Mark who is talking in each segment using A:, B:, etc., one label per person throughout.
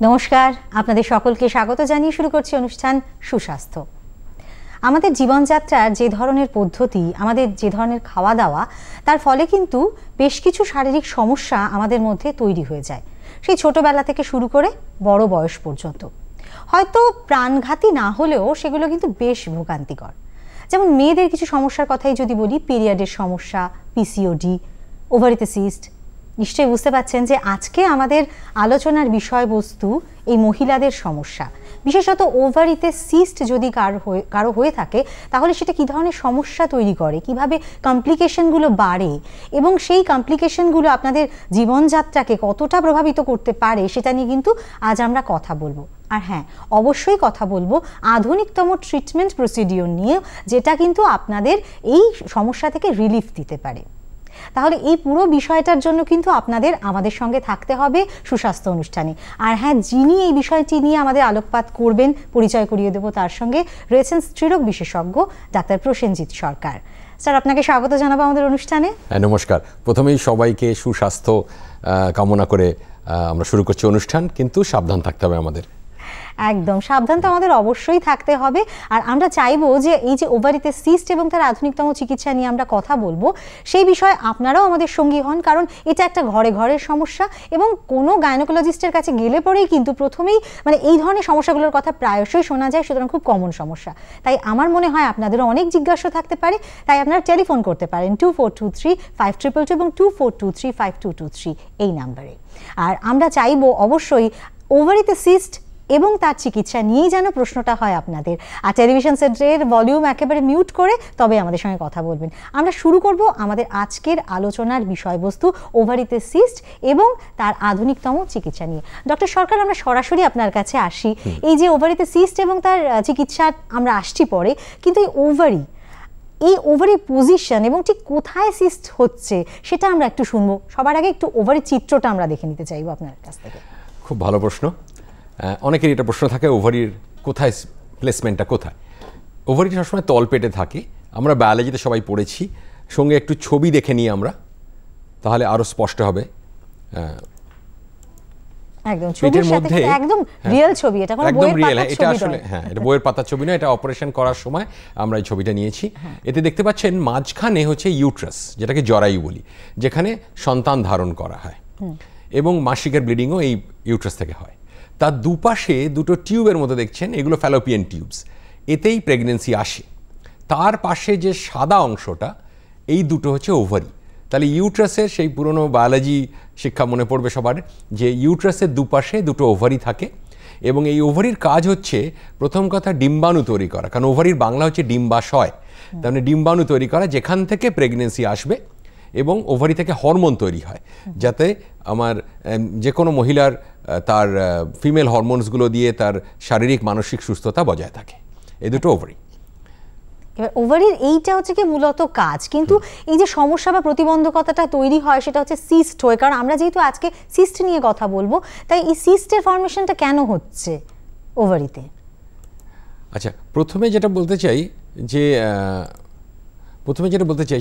A: নমস্কার, আপনাদের সকলকে স্বাগত জানিয়ে শুরু করছি অনুষ্ঠান সুস্বাস্থ্য। আমাদের জীবনযাত্রার যে ধরনের পদ্ধতি, আমাদের যে ধরনের খাওয়া দাওয়া, তার ফলে কিন্তু বেশ কিছু শারীরিক সমস্যা আমাদের মধ্যে তৈরি হয়ে যায়, সেই ছোটবেলা থেকে শুরু করে বড় বয়স পর্যন্ত। হয়তো প্রাণঘাতী না হলেও সেগুলো কিন্তু বেশ ভোগান্তিকর। যেমন মেয়েদের কিছু সমস্যার কথাই যদি বলি, পিরিয়ডের সমস্যা, পিসিওডি, ওভারিতে সিস্ট। নিশ্চয়ই বুঝতে পারছেন যে আজকে আমাদের আলোচনার বিষয়বস্তু এই মহিলাদের সমস্যা, বিশেষত ওভারিতে সিস্ট যদি কারো হয়ে থাকে তাহলে সেটা কী ধরনের সমস্যা তৈরি করে, কিভাবে কমপ্লিকেশনগুলো বাড়ে এবং সেই কমপ্লিকেশনগুলো আপনাদের জীবনযাত্রাকে কতটা প্রভাবিত করতে পারে সেটা নিয়ে কিন্তু আজ আমরা কথা বলবো। আর হ্যাঁ, অবশ্যই কথা বলবো আধুনিকতম ট্রিটমেন্ট প্রসিডিওর নিয়ে, যেটা কিন্তু আপনাদের এই সমস্যা থেকে রিলিফ দিতে পারে। তাহলে এই পুরো বিষয়টার জন্য কিন্তু আপনাদের আমাদের সঙ্গে থাকতে হবে সুস্বাস্থ্য অনুষ্ঠানে। আর হ্যাঁ, যিনি এই বিষয়টি নিয়ে আমাদের আলোকপাত করবেন, পরিচয় করিয়ে দেব, তার সঙ্গে রয়েছেন স্ত্রীরোগ বিশেষজ্ঞ ডাক্তার প্রসেনজিৎ সরকার। স্যার, আপনাকে স্বাগত জানাবো আমাদের অনুষ্ঠানে।
B: নমস্কার। প্রথমেই সবাইকে সুস্বাস্থ্য কামনা করে আমরা শুরু করছি অনুষ্ঠান, কিন্তু সাবধান থাকতে হবে আমাদের।
A: একদম সাবধান তো আমাদের অবশ্যই থাকতে হবে। আর আমরা চাইবো যে এই যে ওভারিতে সিস্ট এবং তার আধুনিকতম চিকিৎসা নিয়ে আমরা কথা বলবো, সেই বিষয়ে আপনারাও আমাদের সঙ্গী হন, কারণ এটা একটা ঘরে ঘরের সমস্যা এবং কোনো গাইনোকোলজিস্টের কাছে গেলে পরেই কিন্তু প্রথমেই এই ধরনের সমস্যাগুলোর কথা প্রায়শই শোনা যায়, সুতরাং খুব কমন সমস্যা। তাই আমার মনে হয় আপনাদেরও অনেক জিজ্ঞাসা থাকতে পারে, তাই আপনারা টেলিফোন করতে পারেন 2423-5222 এবং 2423-5223 এই নাম্বারে। আর আমরা চাইবো অবশ্যই ওভারিতে সিস্ট এবং তার চিকিৎসা নিয়েই যেন প্রশ্নটা হয় আপনাদের। আর টেলিভিশন সেটের ভলিউম একেবারে মিউট করে তবে আমাদের সঙ্গে কথা বলবেন। আমরা শুরু করব আমাদের আজকের আলোচনার বিষয়বস্তু ওভারিতে সিস্ট এবং তার আধুনিকতম চিকিৎসা নিয়ে। ডক্টর সরকার, আমরা সরাসরি আপনার কাছে আসি। এই যে ওভারিতে সিস্ট এবং তার চিকিৎসা আমরা আসছি পরে, কিন্তু এই ওভারি পজিশন এবং ঠিক কোথায় সিস্ট হচ্ছে সেটা আমরা একটু শুনবো। সবার আগে একটু ওভারি চিত্রটা আমরা দেখে নিতে চাইবো আপনার কাছ থেকে।
B: খুব ভালো প্রশ্ন। অনেকের এটা প্রশ্ন থাকে, ওভারির কোথায় প্লেসমেন্টটা কোথায়। ওভারি সবসময় তলপেটে থাকে, আমরা বায়োলজিতে সবাই পড়েছি। সঙ্গে একটু ছবি দেখে নিই আমরা, তাহলে আরও স্পষ্ট হবে।
A: একদম ছবির মধ্যে একদম রিয়েল ছবি, এটা কোনো বইয়ের পাতার ছবি নয়।
B: এটা আসলে হ্যাঁ, এটা বইয়ের পাতার ছবি নয়, এটা অপারেশন করার সময় আমরা এই ছবিটা নিয়েছি। এতে দেখতে পাচ্ছেন মাঝখানে হচ্ছে ইউট্রাস, যেটাকে জরায়ু বলি, যেখানে সন্তান ধারণ করা হয়, এবং মাসিকের ব্লিডিংও এই ইউট্রাস থেকে হয়। তার দুপাশে দুটো টিউবের মতো দেখছেন, এগুলো ফ্যালোপিয়ান টিউবস, এতেই প্রেগনেন্সি আসে। তার পাশে যে সাদা অংশটা, এই দুটো হচ্ছে ওভারি। তাহলে ইউট্রাসের সেই পুরনো বায়োলজি শিক্ষা মনে পড়বে সবার, যে ইউট্রাসের দুপাশে দুটো ওভারি থাকে, এবং এই ওভারির কাজ হচ্ছে প্রথম কথা ডিম্বাণু তৈরি করা, কারণ ওভারির বাংলা হচ্ছে ডিম্বাশয়। তার মানে ডিম্বাণু তৈরি করা, যেখান থেকে প্রেগনেন্সি আসবে, এবং ওভারি থেকে হরমোন তৈরি হয়, যাতে আমার যে কোনো মহিলার তার ফিমেল হরমোনসগুলো দিয়ে তার শারীরিক মানসিক সুস্থতা বজায় থাকে। এই দুটো ওভারি।
A: এবার ওভারির এইটা হচ্ছে কি মূলত কাজ, কিন্তু এই যে সমস্যা বা প্রতিবন্ধকতাটা তৈরি হয় সেটা হচ্ছে সিস্ট হয়ে। কারণ আমরা যেহেতু আজকে সিস্ট নিয়ে কথা বলবো, তাই এই সিস্টের ফর্মেশনটা কেন হচ্ছে ওভারিতে?
B: আচ্ছা, প্রথমে যেটা বলতে চাই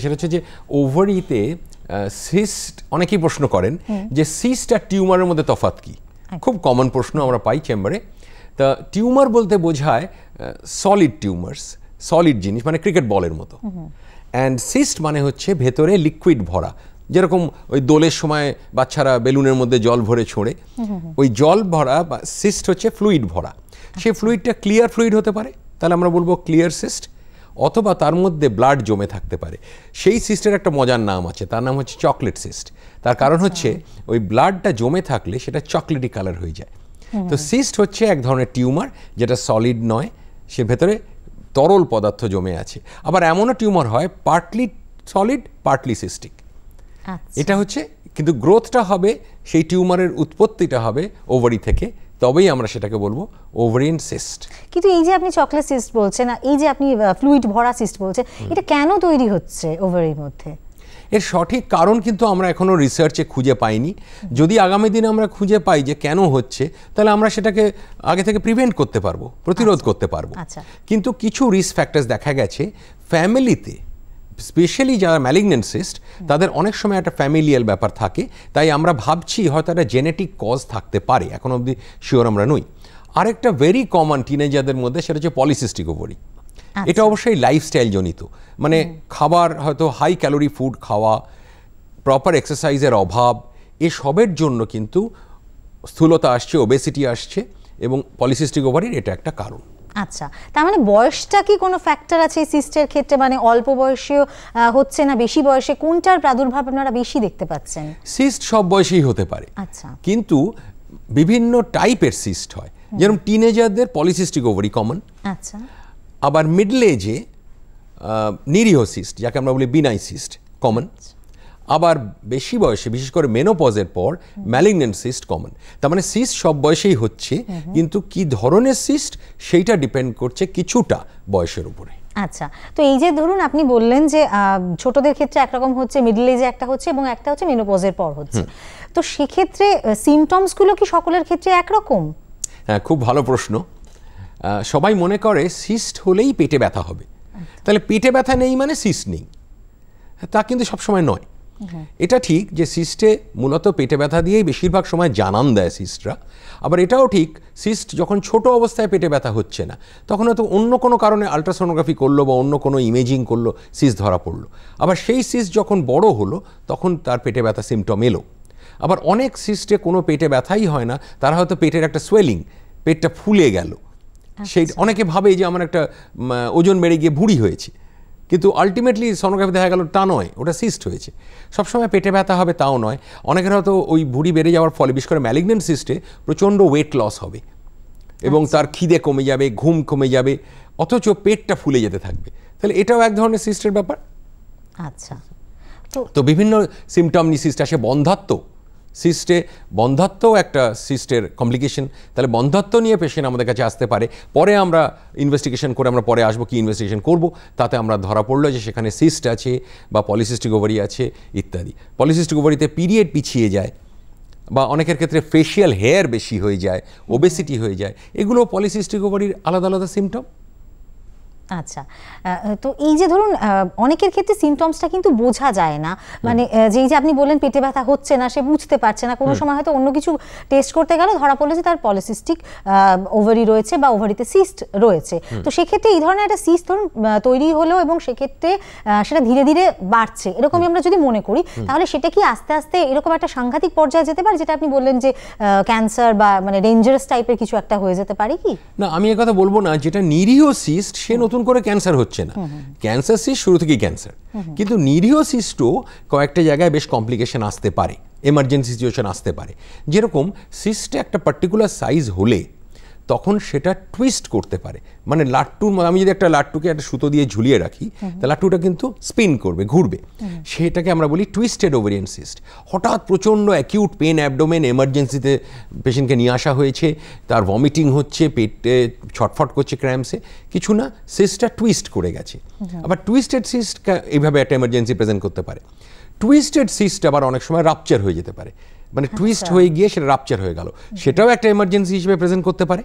B: সেটা হচ্ছে যে ওভারিতে সিস্ট, অনেকেই প্রশ্ন করেন যে সিস্ট আর টিউমারের মধ্যে তফাৎ কি। খুব কমন প্রশ্ন আমরা পাই চেম্বারে। তা টিউমার বলতে বোঝায় সলিড টিউমার্স, সলিড জিনিস, মানে ক্রিকেট বলের মতো। অ্যান্ড সিস্ট মানে হচ্ছে ভেতরে লিকুইড ভরা, যেরকম ওই দোলের সময় বাচ্চারা বেলুনের মধ্যে জল ভরে ছোঁড়ে, ওই জল ভরা বা সিস্ট হচ্ছে ফ্লুইড ভরা। সেই ফ্লুইডটা ক্লিয়ার ফ্লুইড হতে পারে, তাহলে আমরা বলবো ক্লিয়ার সিস্ট, অথবা তার মধ্যে ব্লাড জমে থাকতে পারে। সেই সিস্টের একটা মজার নাম আছে, তার নাম হচ্ছে চকলেট সিস্ট। তার কারণ হচ্ছে ওই ব্লাডটা জমে থাকলে সেটা চকলেটি কালার হয়ে যায়। তো সিস্ট হচ্ছে এক ধরনের টিউমার, যেটা সলিড নয়, সে ভেতরে তরল পদার্থ জমে আছে। আবার এমনও টিউমার হয় পার্টলি সলিড পার্টলি সিস্টিক। এটা হচ্ছে, কিন্তু গ্রোথটা হবে, সেই টিউমারের উৎপত্তিটা হবে ওভারি থেকে, তবেই আমরা সেটাকে বলবো ওভারিয়ান সিস্ট।
A: কিন্তু এই যে আপনি চকলেট সিস্ট বলছেন, এই যে আপনি ফ্লুইড ভরা সিস্ট বলছেন, এটা কেন তৈরি হচ্ছে ওভারির মধ্যে?
B: এর সঠিক কারণ কিন্তু আমরা এখনো রিসার্চে খুঁজে পাইনি। যদি আগামী দিনে আমরা খুঁজে পাই যে কেন হচ্ছে, তাহলে আমরা সেটাকে আগে থেকে প্রিভেন্ট করতে পারবো, প্রতিরোধ করতে পারবো। কিন্তু কিছু রিস্ক ফ্যাক্টরস দেখা গেছে ফ্যামিলিতে স্পেশালি যারা ম্যালিগন্যান্ট সিস্ট তাদের অনেক সময় একটা ফ্যামিলিয়াল ব্যাপার থাকে, তাই আমরা ভাবছি হয়তো একটা জেনেটিক কজ থাকতে পারে, এখন অবধি শিওর আমরা নই। আরেকটা ভেরি কমন টিনেজারদের মধ্যে সেটা হচ্ছে পলিসিস্টিক ওভারি। এটা অবশ্যই লাইফস্টাইল জনিত, মানে খাবার হয়তো হাই ক্যালোরি ফুড খাওয়া, প্রপার এক্সারসাইজের অভাব, এসবের জন্য কিন্তু স্থূলতা আসছে, ওবেসিটি আসছে, এবং পলিসিস্টিক ওভারির এটা একটা কারণ।
A: আচ্ছা, তার মানে বয়সটা কি কোনো ফ্যাক্টর আছে এই সিস্টের ক্ষেত্রে? মানে অল্প বয়সেও হচ্ছে না বেশি বয়সে, কোনটার প্রাদুর্ভাব আপনারা বেশি দেখতে পাচ্ছেন?
B: সিস্ট সব বয়সেই হতে পারে,
A: আচ্ছা,
B: কিন্তু বিভিন্ন টাইপের সিস্ট হয়। যেরকম টিনেজারদের পলিসিস্টিক ওভারি কমন,
A: আচ্ছা,
B: আবার মিডল এজে নিরীহ সিস্ট যাকে আমরা বলি বিনাই সিস্ট কমন, আবার বেশি বয়সে বিশেষ করে মেনোপজের পর ম্যালিগন্যান্ট সিস্ট কমন। তার মানে সিস্ট সব বয়সেই হচ্ছে, কিন্তু কি ধরনের সিস্ট সেইটা ডিপেন্ড করছে কিছুটা বয়সের উপরে।
A: আচ্ছা, তো এই যে ধরুন আপনি বললেন যে ছোটদের ক্ষেত্রে একরকম হচ্ছে, মিডল এজে একটা হচ্ছে এবং একটা হচ্ছে মেনোপজের পর হচ্ছে, তো সেক্ষেত্রে সিমটমসগুলো কি সকলের ক্ষেত্রে একরকম?
B: হ্যাঁ, খুব ভালো প্রশ্ন। সবাই মনে করে সিস্ট হলেই পেটে ব্যথা হবে, তাহলে পেটে ব্যথা নেই মানে সিস্ট নেই, তা কিন্তু সবসময় নয়। এটা ঠিক যে সিস্টে মূলত পেটে ব্যথা দিয়েই বেশিরভাগ সময় জানান দেয় সিস্টরা। আবার এটাও ঠিক, সিস্ট যখন ছোট অবস্থায় পেটে ব্যথা হচ্ছে না, তখন হয়তো অন্য কোনো কারণে আলট্রাসোনোগ্রাফি করলো বা অন্য কোনো ইমেজিং করলো, সিস্ট ধরা পড়লো। আবার সেই সিস্ট যখন বড় হলো তখন তার পেটে ব্যথা সিমটম এলো। আবার অনেক সিস্টে কোনো পেটে ব্যথাই হয় না, তারা হয়তো পেটের একটা সোয়েলিং, পেটটা ফুলে গেল, সেই অনেকে ভাবে যে আমার একটা ওজন বেড়ে গিয়ে ভুঁড়ি হয়েছে, কিন্তু আলটিমেটলি সোনোগ্রাফি দেখা গেল তা নয়, ওটা সিস্ট হয়েছে। সবসময় পেটে ব্যথা হবে তাও নয়, অনেকের হয়তো ওই ভুঁড়ি বেড়ে যাওয়ার ফলে বিশেষ করে ম্যালিগন্যান্ট সিস্টে প্রচণ্ড ওয়েট লস হবে এবং তার খিদে কমে যাবে, ঘুম কমে যাবে, অথচ পেটটা ফুলে যেতে থাকবে, তাহলে এটাও এক ধরনের সিস্টের ব্যাপার।
A: আচ্ছা,
B: তো বিভিন্ন সিমটম নিয়ে সিস্ট আসে। বন্ধাত্ম, সিস্টে বন্ধাত্মও একটা সিস্টের কমপ্লিকেশন, তাহলে বন্ধাত্ম নিয়ে পেশেন্ট আমাদের কাছে আসতে পারে। পরে আমরা ইনভেস্টিগেশন করে, আমরা পরে আসবো কি ইনভেস্টিগেশন করব, তাতে আমরা ধরা পড়লো যে সেখানে সিস্ট আছে বা পলিসিস্টিক ওভারি আছে ইত্যাদি। পলিসিস্টিক ওভারিতে পিরিয়ড পিছিয়ে যায়, বা অনেকের ক্ষেত্রে ফেশিয়াল হেয়ার বেশি হয়ে যায়, ওবেসিটি হয়ে যায়, এগুলো পলিসিস্টিক ওভারির আলাদা আলাদা সিমটম।
A: আচ্ছা, তো এই যে ধরুন অনেকের ক্ষেত্রে সিমটমসটা কিন্তু বোঝা যায় না, মানে যেই যে আপনি বললেন পেটে ব্যথা হচ্ছে না, সে বুঝতে পারছে না, কোনো সময় হয়তো অন্য কিছু টেস্ট করতে গেল ধরা পড়লো যে তার পলিসিস্টিক ওভারি রয়েছে বা ওভারিতে সিস্ট রয়েছে। তো সেক্ষেত্রে এই ধরনের একটা সিস্ট ধরুন তৈরি হলো এবং সেক্ষেত্রে সেটা ধীরে ধীরে বাড়ছে, এরকমই আমরা যদি মনে করি, তাহলে সেটা কি আস্তে আস্তে এরকম একটা সাংঘাতিক পর্যায়ে যেতে পারে, যেটা আপনি বললেন যে ক্যান্সার বা মানে ডেঞ্জারাস টাইপের কিছু একটা হয়ে যেতে পারে কি?
B: না, আমি এ কথা বলবো না। যেটা নিরীহ সিস্ট সে নতুন করে ক্যান্সার হচ্ছে না, ক্যান্সার সিস্ট শুরু থেকেই ক্যান্সার, কিন্তু নিরীহ সিস্টও কয়েকটা জায়গায় বেশ কমপ্লিকেশন আসতে পারে, এমার্জেন্সি সিচুয়েশন আসতে পারে। যেরকম সিস্টে একটা পার্টিকুলার সাইজ হলে তখন সেটা টুইস্ট করতে পারে, মানে লাট্টুর, আমি যদি একটা লাট্টুকে একটা সুতো দিয়ে ঝুলিয়ে রাখি, তা লাট্টুটা কিন্তু স্পিন করবে, ঘুরবে, সেটাকে আমরা বলি টুইস্টেড ওভারিয়ান সিস্ট। হঠাৎ প্রচণ্ড অ্যাকিউট পেন অ্যাবডোমেন, এমার্জেন্সিতে পেশেন্টকে নিয়ে আসা হয়েছে, তার ভমিটিং হচ্ছে, পেটে ছটফট করছে ক্র্যাম্পসে, কিছু না, সিস্টটা টুইস্ট করে গেছে। আবার টুইস্টেড সিস্ট এইভাবে একটা এমার্জেন্সি প্রেজেন্ট করতে পারে। টুইস্টেড সিস্ট আবার অনেক সময় রাপচার হয়ে যেতে পারে, মানে টুইস্ট হয়ে গিয়ে সেটা রাপচার হয়ে গেল, সেটাও একটা এমার্জেন্সি হিসেবে প্রেজেন্ট করতে পারে।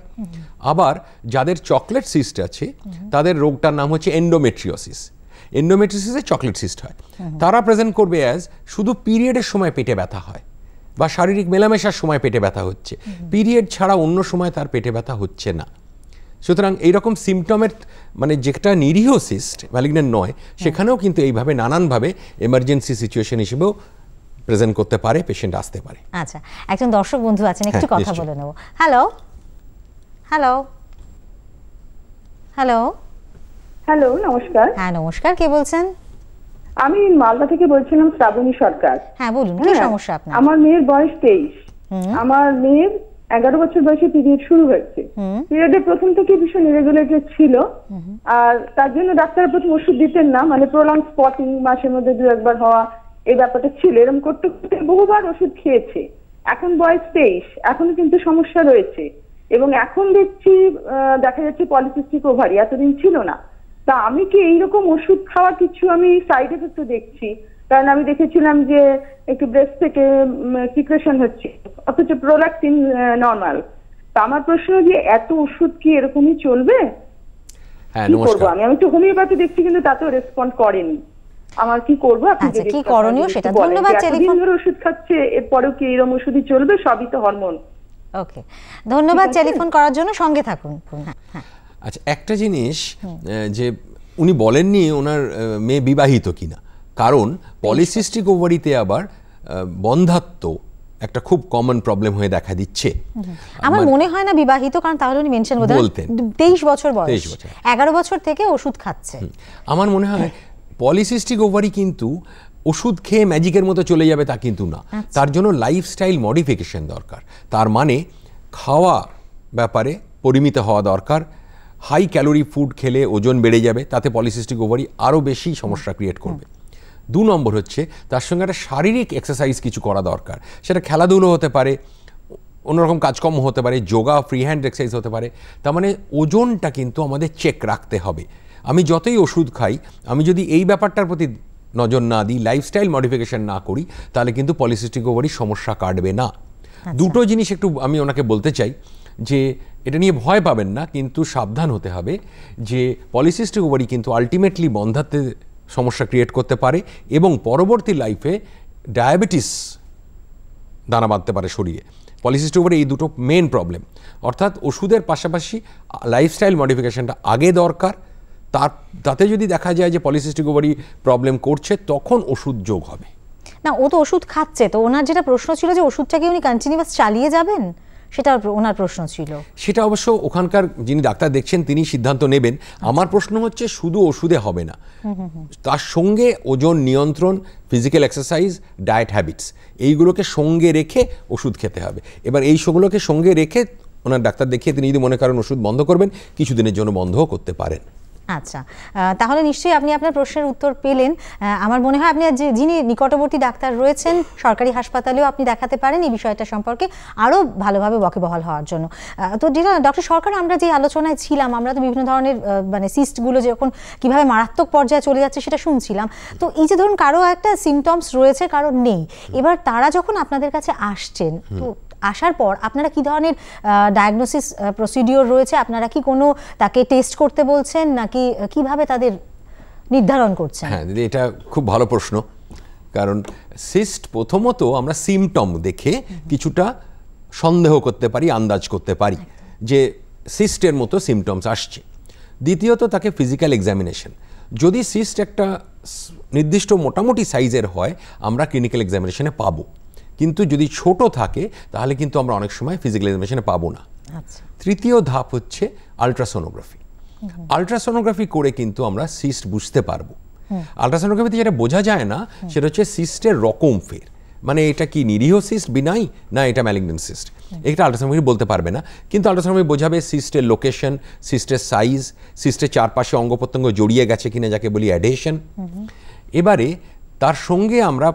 B: আবার যাদের চকলেট সিস্ট আছে তাদের রোগটার নাম হচ্ছে এন্ডোমেট্রিওসিস। এন্ডোমেট্রিওসিসে চকলেট সিস্ট হয়, তারা প্রেজেন্ট করবে অ্যাজ শুধু পিরিয়ডের সময় পেটে ব্যথা হয় বা শারীরিক মেলামেশার সময় পেটে ব্যথা হচ্ছে, পিরিয়ড ছাড়া অন্য সময় তার পেটে ব্যথা হচ্ছে না। সুতরাং এইরকম সিমটমের, মানে যেটা নিরীহ সিস্ট ম্যালিগন্যান্ট নয়, সেখানেও কিন্তু এইভাবে নানানভাবে এমার্জেন্সি সিচুয়েশন হিসেবেও প্রেজেন্ট করতে পারে, পেশেন্ট আসতে পারে।
A: আচ্ছা, একজন দর্শক বন্ধু আছেন, একটু কথা বলে নেব। হ্যালো হ্যালো হ্যালো
C: হ্যালো, নমস্কার।
A: হ্যাঁ নমস্কার, কে বলছেন?
C: আমি মালদা থেকে বলছিলাম, শ্রাবণী সরকার।
A: হ্যাঁ বলুন, কি সমস্যা আপনার?
C: আমার মেয়ের বয়স 23। আমার মেয়ের 11 বছর বয়সে পিরিয়ড শুরু হয়েছে। পিরিয়ডের প্রথম থেকে ভীষণ ইরেগুলেটেড ছিল, আর তার জন্য ডাক্তার প্রথম ওষুধ দিতেন না, মানে প্রলং স্পটিং, মাসের মধ্যে 2-1 হওয়া, এই ব্যাপারটা ছিল। এরকম করতে করতে বহুবার ওষুধ খেয়েছে। এখন বয়স 23, এখনো কিন্তু সমস্যা রয়েছে, এবং এখন দেখছি দেখা যাচ্ছে পলিসিস্টিক ওভারি, এতদিন ছিল না। তা আমি কি এইরকম ওষুধ খাওয়ার কিছু আমি সাইড এফেক্ট দেখছি? কারণ আমি দেখেছিলাম যে একটু ব্রেস্ট থেকে সিক্রেশন হচ্ছে, অথচ প্রোল্যাকটিন নরমাল। তা আমার প্রশ্ন যে এত ওষুধ কি এরকমই চলবে?
B: হ্যাঁ
C: কি
B: নমস্কার।
C: করবো আমি তো হোমিওপ্যাথি দেখছি, কিন্তু তাতেও রেসপন্ড করেনি। আমার কি করবো? আপনি
A: আচ্ছা,
C: যদি
A: কি করণীয় সেটা। ধন্যবাদ টেলিফোন।
C: ধরে ওষুধ খাচ্ছে, এরপরেও কি এরকম ওষুধই চলবে? সবই তো হরমোন।
A: ওকে, ধন্যবাদ টেলিফোন করার জন্য, সঙ্গে থাকুন। হ্যাঁ,
B: আচ্ছা, একটা জিনিস যে উনি বলেননি ওনার মেয়ে বিবাহিত কিনা, কারণ পলিসিস্টিক ওভারিতে আবার বন্ধাত্ব একটা খুব কমন প্রবলেম হয়ে দেখা দিচ্ছে।
A: আমার মনে হয় না বিবাহিত, কারণ তাহলে উনি মেনশন
B: বলতেন
A: 23 বছর বয়স,
B: 23 বছর,
A: 11 বছর থেকে ওষুধ খাচ্ছে।
B: আমার মনে হয় পলিসিস্টিক ওভারি কিন্তু ওষুধ খেয়ে ম্যাজিকের মতো চলে যাবে তা কিন্তু না, তার জন্য লাইফস্টাইল মডিফিকেশন দরকার। তার মানে খাওয়া ব্যাপারে পরিমিত হওয়া দরকার। হাই ক্যালোরি ফুড খেলে ওজন বেড়ে যাবে, তাতে পলিসিস্টিক ওভারি আরও বেশি সমস্যা ক্রিয়েট করবে। 2 নম্বর হচ্ছে তার সঙ্গে একটা শারীরিক এক্সারসাইজ কিছু করা দরকার। সেটা খেলাধুলো হতে পারে, অন্যরকম কাজকর্ম হতে পারে, যোগা, ফ্রি হ্যান্ড এক্সারসাইজ হতে পারে। তার মানে ওজনটা কিন্তু আমাদের চেক রাখতে হবে। আমি যতই ওষুধ খাই, আমি যদি এই ব্যাপারটার প্রতি নজর না দিই, লাইফস্টাইল মডিফিকেশন না করি, তাহলে কিন্তু পলিসিস্টিক ওভারির সমস্যা কাটবে না। দুটো জিনিস একটু আমি ওনাকে বলতে চাই যে এটা নিয়ে ভয় পাবেন না, কিন্তু সাবধান হতে হবে যে পলিসিস্টিক ওভারি কিন্তু আলটিমেটলি বন্ধাত্বের সমস্যা ক্রিয়েট করতে পারে এবং পরবর্তী লাইফে ডায়াবেটিস দানা বাঁধতে পারে শরীরে। পলিসিস্টিক ওভারি এই দুটো মেন প্রবলেম। অর্থাৎ ওষুধের পাশাপাশি লাইফস্টাইল মডিফিকেশনটা আগে দরকার, তাতে যদি দেখা যায় যে পলিসিস্টিক ওভারি প্রবলেম করছে, তখন ওষুধ যোগ হবে।
A: না, ও তো ওষুধ খাচ্ছে, তো ওনার যেটা প্রশ্ন ছিল যে ওষুধটা কি উনি কন্টিনিউয়াস চালিয়ে যাবেন, সেটা ওনার প্রশ্ন ছিল।
B: সেটা অবশ্য ওখানকার যিনি ডাক্তার দেখছেন তিনি সিদ্ধান্ত নেবেন। আমার প্রশ্ন হচ্ছে শুধু ওষুধে হবে না, তার সঙ্গে ওজন নিয়ন্ত্রণ, ফিজিক্যাল এক্সারসাইজ, ডায়েট হ্যাবিটস, এইগুলোকে সঙ্গে রেখে ওষুধ খেতে হবে। এবার এই সবগুলোকে সঙ্গে রেখে ওনার ডাক্তার দেখিয়ে তিনি যদি মনে করেন ওষুধ বন্ধ করবেন, কিছুদিনের জন্য বন্ধও করতে পারেন।
A: আচ্ছা, তাহলে নিশ্চয়ই আপনি আপনার প্রশ্নের উত্তর পেলেন। আমার মনে হয় আপনি যিনি নিকটবর্তী ডাক্তার রয়েছেন সরকারি হাসপাতালেও আপনি দেখাতে পারেন এই বিষয়টা সম্পর্কে আরও ভালোভাবে ওয়াকিবহাল হওয়ার জন্য। তো যেটা ডক্টর সরকার, আমরা যে আলোচনায় ছিলাম, আমরা তো বিভিন্ন ধরনের মানে সিস্টগুলো যখন কিভাবে মারাত্মক পর্যায়ে চলে যাচ্ছে সেটা শুনছিলাম। তো এই যে ধরুন কারো একটা সিমটমস রয়েছে, কারো নেই, এবার তারা যখন আপনাদের কাছে আসছেন, তো আসার পর আপনারা কি ধরনের ডায়াগনোসিস প্রসিডিওর রয়েছে? আপনারা কি কোনো তাকে টেস্ট করতে বলছেন, নাকি কিভাবে তাদের নির্ধারণ করছেন?
B: হ্যাঁ দিদি, এটা খুব ভালো প্রশ্ন। কারণ সিস্ট প্রথমত আমরা সিমটম দেখে কিছুটা সন্দেহ করতে পারি, আন্দাজ করতে পারি যে সিস্টের মতো সিমটমস আসছে। দ্বিতীয়ত তাকে ফিজিক্যাল এক্সামিনেশন, যদি সিস্ট একটা নির্দিষ্ট মোটামুটি সাইজের হয় আমরা ক্লিনিক্যাল এক্সামিনেশনে পাবো, কিন্তু যদি ছোট থাকে তাহলে কিন্তু আমরা অনেক সময় ফিজিক্যাল এক্সামিনেশনে পাবো না। তৃতীয় ধাপ হচ্ছে আলট্রাসোনোগ্রাফি। আলট্রাসোনোগ্রাফি করে কিন্তু আমরা সিস্ট বুঝতে পারবো। আলট্রাসোনোগ্রাফিতে যেটা বোঝা যায় না সেটা হচ্ছে সিস্টের রকম ফের, মানে এটা কি নিরীহ সিস্ট, বিনাই, না এটা ম্যালিগন্যান্ট সিস্ট, এটা আলট্রাসোনোগ্রাফি বলতে পারবে না। কিন্তু আলট্রাসোনোগ্রাফি বোঝাবে সিস্টের লোকেশন, সিস্টের সাইজ, সিস্টের চারপাশে অঙ্গ প্রত্যঙ্গ জড়িয়ে গেছে কিনা, যাকে বলি অ্যাডহেশন। এবারে তার সঙ্গে আমরা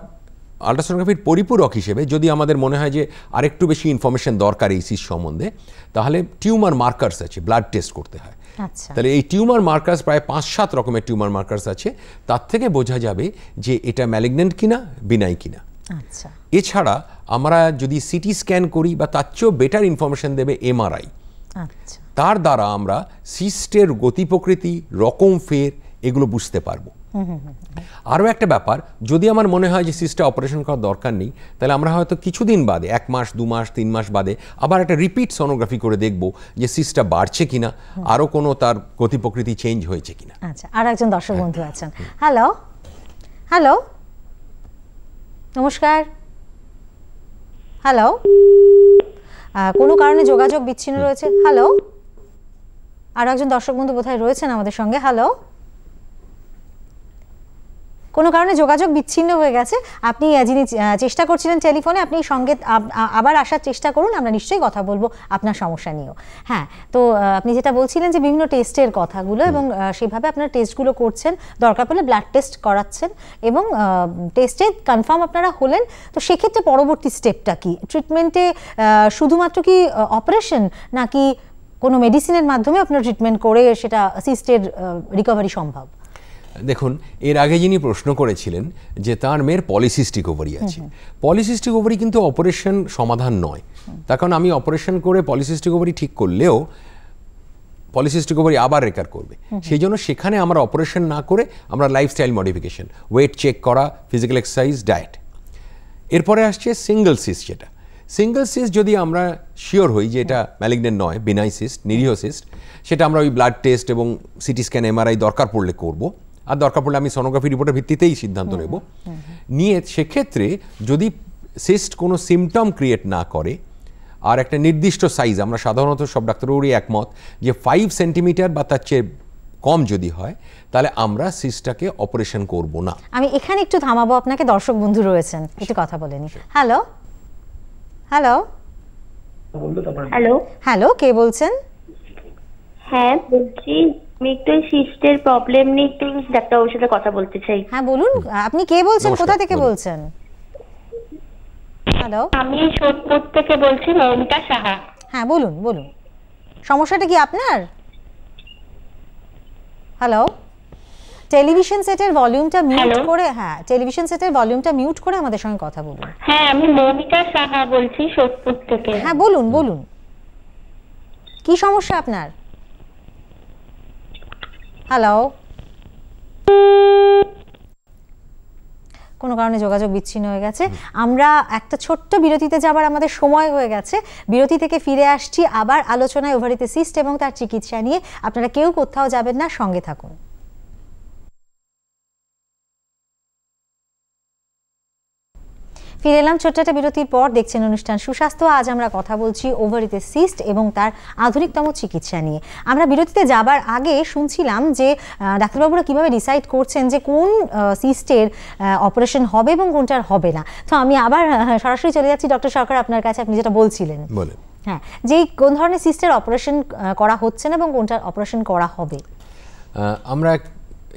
B: আলট্রাসোনোগ্রাফির পরিপূরক হিসেবে যদি আমাদের মনে হয় যে আরেকটু বেশি ইনফরমেশন দরকার এই সিস্ট সম্বন্ধে, তাহলে টিউমার মার্কার্স আছে, ব্লাড টেস্ট করতে হয়। তাহলে এই টিউমার মার্কার্স প্রায় 5-7 রকমের টিউমার মার্কার্স আছে, তার থেকে বোঝা যাবে যে এটা ম্যালিগন্যান্ট কিনা, বিনাই কিনা। এছাড়া আমরা যদি সিটি স্ক্যান করি বা তার চেয়েও বেটার ইনফরমেশন দেবে এমআরআই, তার দ্বারা আমরা সিস্টের গতি প্রকৃতি, রকম ফের এগুলো বুঝতে পারবো। আরও একটা ব্যাপার, যদি আমার মনে হয় যে সিস্টে অপারেশন করার দরকার নেই, তাহলে আমরা হয়তো কিছুদিন বাদে, 1 মাস 2 মাস 3 মাস বাদে আবার একটা রিপিট সোনোগ্রাফি করে দেখব যে সিস্টটা বাড়ছে কিনা, আরও কোনো তার গতি প্রকৃতি চেঞ্জ হয়েছে কিনা।
A: আচ্ছা, আর একজন দর্শক বন্ধু আছেন। হ্যালো হ্যালো, নমস্কার। হ্যালো, কোনো কারণে যোগাযোগ বিচ্ছিন্ন রয়েছে। হ্যালো, আর একজন দর্শক বন্ধু বোধহয় রয়েছেন আমাদের সঙ্গে। হ্যালো, কোনো কারণে যোগাযোগ বিচ্ছিন্ন হয়ে গেছে। আপনি যিনি চেষ্টা করছিলেন টেলিফোনে, আপনি সঙ্গে আবার আসার চেষ্টা করুন, আমরা নিশ্চয়ই কথা বলবো আপনার সমস্যা নিয়েও। হ্যাঁ, তো আপনি যেটা বলছিলেন যে বিভিন্ন টেস্টের কথাগুলো, এবং সেভাবে আপনারা টেস্টগুলো করছেন, দরকার পড়লে ব্লাড টেস্ট করাচ্ছেন, এবং টেস্টে কনফার্ম আপনারা হলেন, তো সেক্ষেত্রে পরবর্তী স্টেপটা কি? ট্রিটমেন্টে শুধুমাত্র কি অপারেশন, নাকি কোনো মেডিসিনের মাধ্যমে আপনার ট্রিটমেন্ট করে সেটা সিস্টের রিকভারি সম্ভব?
B: দেখুন, এর আগে যিনি প্রশ্ন করেছিলেন যে তার মেয়ের পলিসিস্টিক ওভারি আছে, পলিসিস্টিক ওভারি কিন্তু অপারেশন সমাধান নয়। তার কারণ আমি অপারেশন করে পলিসিস্টিক ওভারি ঠিক করলেও পলিসিস্টিক ওভারি আবার রেকার করবে। সেই জন্য সেখানে আমরা অপারেশন না করে আমরা লাইফস্টাইল মডিফিকেশন, ওয়েট চেক করা, ফিজিক্যাল এক্সারসাইজ, ডায়েট। এরপরে আসছে সিঙ্গেল সিস্ট। যেটা সিঙ্গেল সিস্ট যদি আমরা শিওর হই যে এটা ম্যালিগন্যান্ট নয়, বিনাই সিস্ট, নিরীহ সিস্ট, সেটা আমরা ওই ব্লাড টেস্ট এবং সিটি স্ক্যান, এমআরআই দরকার পড়লে করব, আর দরকার পড়লে আমি সোনোগ্রাফি রিপোর্টের ভিত্তিতেই সিদ্ধান্ত নেব। নিয়ে সেক্ষেত্রে যদি সিস্ট কোনো সিমটম ক্রিয়েট না করে আর একটা নির্দিষ্ট সাইজ, আমরা সাধারণত সব ডাক্তারবাবুরই একমত যে 5 সেন্টিমিটার বা তার চেয়ে কম যদি হয়, তাহলে আমরা সিস্টটাকে অপারেশন করব না।
A: আমি এখানে একটু থামাবো আপনাকে, দর্শক বন্ধু রয়েছেন, একটু কথা বলেনি। হ্যালো হ্যালো
D: হ্যালো
A: হ্যালো, কে বলছেন?
D: হ্যাঁ বলছি, আমি একটু সিস্টের প্রবলেম নিয়ে একটু ডাক্তারবাবুর সাথে কথা বলতে চাই।
A: হ্যাঁ বলুন, আপনি কে বলছেন,
B: নমস্কার,
A: কোথা থেকে
B: বলুন।
A: বলছেন? হ্যালো,
D: আমি সোদপুর থেকে বলছি, মৌমিতা সাহা।
A: হ্যাঁ বলুন বলুন, সমস্যাটা কি আপনার? হ্যালো, টেলিভিশন সেটের ভলিউমটা মিউট
D: Hello?
A: করে, হ্যাঁ টেলিভিশন সেটের ভলিউমটা মিউট করে আমাদের সঙ্গে কথা বলুন।
D: হ্যাঁ, আমি মৌমিতা সাহা বলছি সোদপুর থেকে।
A: হ্যাঁ বলুন বলুন, কি সমস্যা আপনার? হ্যালো, কোনো কারণে যোগাযোগ বিচ্ছিন্ন হয়ে গেছে। আমরা একটা ছোট্ট বিরতিতে যাবার আমাদের সময় হয়ে গেছে। বিরতি থেকে ফিরে আসছি আবার আলোচনায় ওভারিতে সিস্ট এবং তার চিকিৎসা নিয়ে। আপনারা কেউ কোথাও যাবেন না, সঙ্গে থাকুন। ফিরে এলাম ছোট্ট একটা বিরতির পর। দেখছেন অনুষ্ঠান সুস্বাস্থ্য। আজ আমরা কথা বলছি ওভারিতে সিস্ট এবং তার আধুনিকতম চিকিৎসা নিয়ে। আমরা বিরতিতে যাবার আগে শুনছিলাম যে ডাক্তারবাবুরা কিভাবে ডিসাইড করছেন যে কোন সিস্টের অপারেশন হবে এবং কোনটার হবে না। তো আমি আবার সরাসরি চলে যাচ্ছি ডক্টর সরকার আপনার কাছে, আপনি যেটা বলছিলেন।
B: বলেন।
A: হ্যাঁ, যে কোন ধরনের সিস্টের অপারেশন করা হচ্ছে না এবং কোনটার অপারেশন করা হবে।
B: আমরা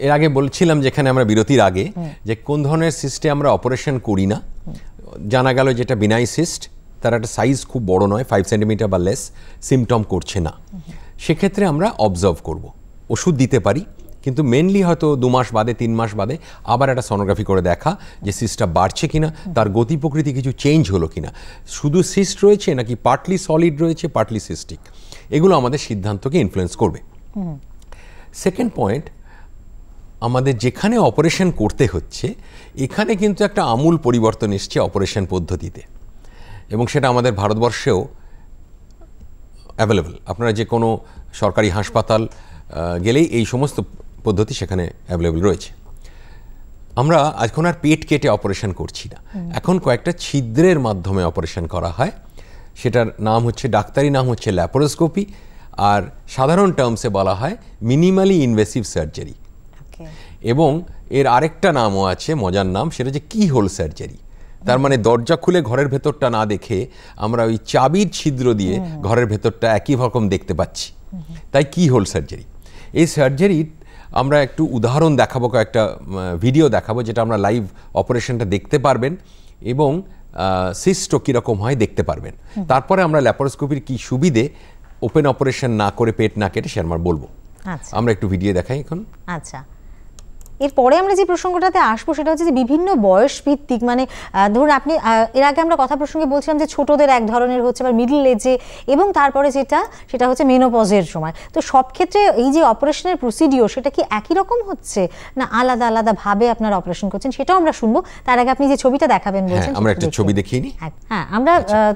B: এর আগে বলছিলাম যেখানে আমরা বিরতির আগে যে কোন ধরনের সিস্টে আমরা অপারেশন করি না। জানা গেল যেটা বিনাই সিস্ট, তার একটা সাইজ খুব বড় নয়, 5 সেন্টিমিটার বা লেস, সিমটম করছে না, সেক্ষেত্রে আমরা অবজার্ভ করব, ওষুধ দিতে পারি, কিন্তু মেনলি হয়তো 2 মাস বাদে 3 মাস বাদে আবার একটা সোনোগ্রাফি করে দেখা যে সিস্টটা বাড়ছে কিনা, তার গতি প্রকৃতি কিছু চেঞ্জ হলো কিনা, শুধু সিস্ট রয়েছে নাকি পার্টলি সলিড রয়েছে, পার্টলি সিস্টিক, এগুলো আমাদের সিদ্ধান্তকে ইনফ্লুয়েন্স করবে। সেকেন্ড পয়েন্ট, আমাদের যেখানে অপারেশন করতে হচ্ছে এখানে কিন্তু একটা আমূল পরিবর্তন এসছে অপারেশন পদ্ধতিতে, এবং সেটা আমাদের ভারতবর্ষেও অ্যাভেলেবল। আপনারা যে কোনো সরকারি হাসপাতাল গেলেই এই সমস্ত পদ্ধতি সেখানে অ্যাভেলেবল রয়েছে। আমরা এখন আর পেট কেটে অপারেশন করছি না, এখন কয়েকটা ছিদ্রের মাধ্যমে অপারেশন করা হয়। সেটার নাম হচ্ছে, ডাক্তারি নাম হচ্ছে ল্যাপারোস্কোপি, আর সাধারণ টার্মসে বলা হয় মিনিমালি ইনভেসিভ সার্জারি। এবং এর আরেকটা নামও আছে, মজার নাম, সেটা হচ্ছে কি হোল সার্জারি। তার মানে দরজা খুলে ঘরের ভেতরটা না দেখে আমরা ওই চাবির ছিদ্র দিয়ে ঘরের ভেতরটা একই রকম দেখতে পাচ্ছি, তাই কি হোল সার্জারি। এই সার্জারির আমরা একটু উদাহরণ দেখাবো, কয়েকটা ভিডিও দেখাবো যেটা আমরা লাইভ অপারেশনটা দেখতে পারবেন এবং সিস্টও কীরকম হয় দেখতে পারবেন। তারপরে আমরা ল্যাপারোস্কোপির কি সুবিধে ওপেন অপারেশন না করে পেট না কেটে সে আমরা বলবো। আমরা একটু ভিডিও দেখাই এখন।
A: আচ্ছা, এরপরে আমরা যে প্রসঙ্গটাতে আসবো সেটা হচ্ছে যে বিভিন্ন বয়স ভিত্তিক, মানে ধরুন আপনি এর আগে আমরা কথা প্রসঙ্গে বলছিলাম যে ছোটদের এক ধরনের হচ্ছে, আবার মিডল এজে, এবং তারপরে সেটা হচ্ছে মেনোপজের সময়। তো সব ক্ষেত্রে এই যে অপারেশনের প্রসিডিওর সেটা কি একই রকম হচ্ছে না আলাদা আলাদা ভাবে আপনারা অপারেশন করছেন, সেটাও আমরা শুনবো। তার আগে আপনি যে ছবিটা দেখাবেন বলছেন,
B: আমরা একটা ছবি দেখিয়ে নিই।
A: হ্যাঁ, আমরা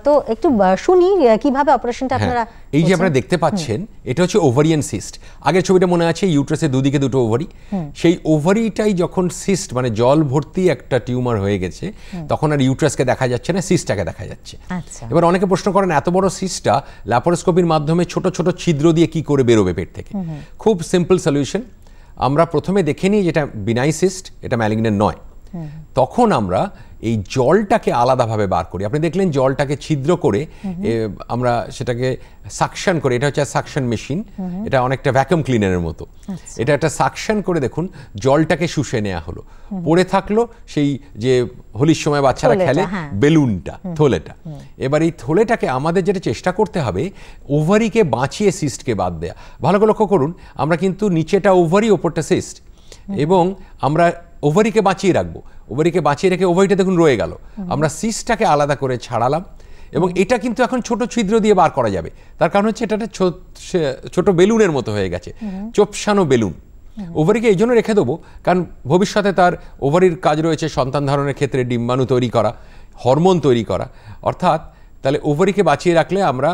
A: তো একটু শুনি কিভাবে অপারেশনটা আপনারা।
B: এই যে আপনারা দেখতে পাচ্ছেন এটা হচ্ছে ওভারিয়ান সিস্ট। আগের ছবিটা মনে আছে, ইউট্রাসের দুদিকে দুটো ওভারি, সেই ওভারিটাই যখন সিস্ট মানে জল ভর্তি একটা টিউমার হয়ে গেছে তখন আর ইউট্রাসকে দেখা যাচ্ছে না, সিস্টটাকে দেখা যাচ্ছে। এবার অনেকে প্রশ্ন করেন এত বড় সিস্টটা ল্যাপারোস্কোপির মাধ্যমে ছোট ছোট ছিদ্র দিয়ে কি করে বেরোবে পেট থেকে। খুব সিম্পল সলিউশন, আমরা প্রথমে দেখে নিই যেটা বিনাই সিস্ট, এটা ম্যালিগন্যান্ট নয়, তখন আমরা এই জলটাকে আলাদাভাবে বার করি। আপনি দেখলেন জলটাকে ছিদ্র করে আমরা সেটাকে সাকশন করে, এটা হচ্ছে সাকশন মেশিন, এটা অনেকটা ভ্যাকুয়াম ক্লিনারের মতো, এটা একটা সাকশন করে দেখুন জলটাকে শুষে নেওয়া হলো, পড়ে থাকলো সেই যে হোলির সময় বাচ্চারা খেলে বেলুনটা, থলেটা। এবার এই থলেটাকে আমাদের যেটা চেষ্টা করতে হবে ওভারিকে বাঁচিয়ে সিস্টকে বাদ দেয়া। ভালো করে লক্ষ্য করুন, আমরা কিন্তু নিচেটা ওভারি, ওপরটা সিস্ট, এবং আমরা ওভারিকে বাঁচিয়ে রাখবো, ওভারিকে বাঁচিয়ে রেখে ওভারিটা দেখুন রয়ে গেল, আমরা সিস্টটাকে আলাদা করে ছাড়ালাম এবং এটা কিন্তু এখন ছোট ছিদ্র দিয়ে বার করা যাবে। তার কারণ হচ্ছে এটা একটা ছোট বেলুনের মতো হয়ে গেছে, চোপসানো বেলুন। ওভারিকে এই জন্য রেখে দেবো কারণ ভবিষ্যতে তার ওভারির কাজ রয়েছে সন্তান ধারণের ক্ষেত্রে ডিম্বাণু তৈরি করা, হরমোন তৈরি করা। অর্থাৎ তাহলে ওভারিকে বাঁচিয়ে রাখলে আমরা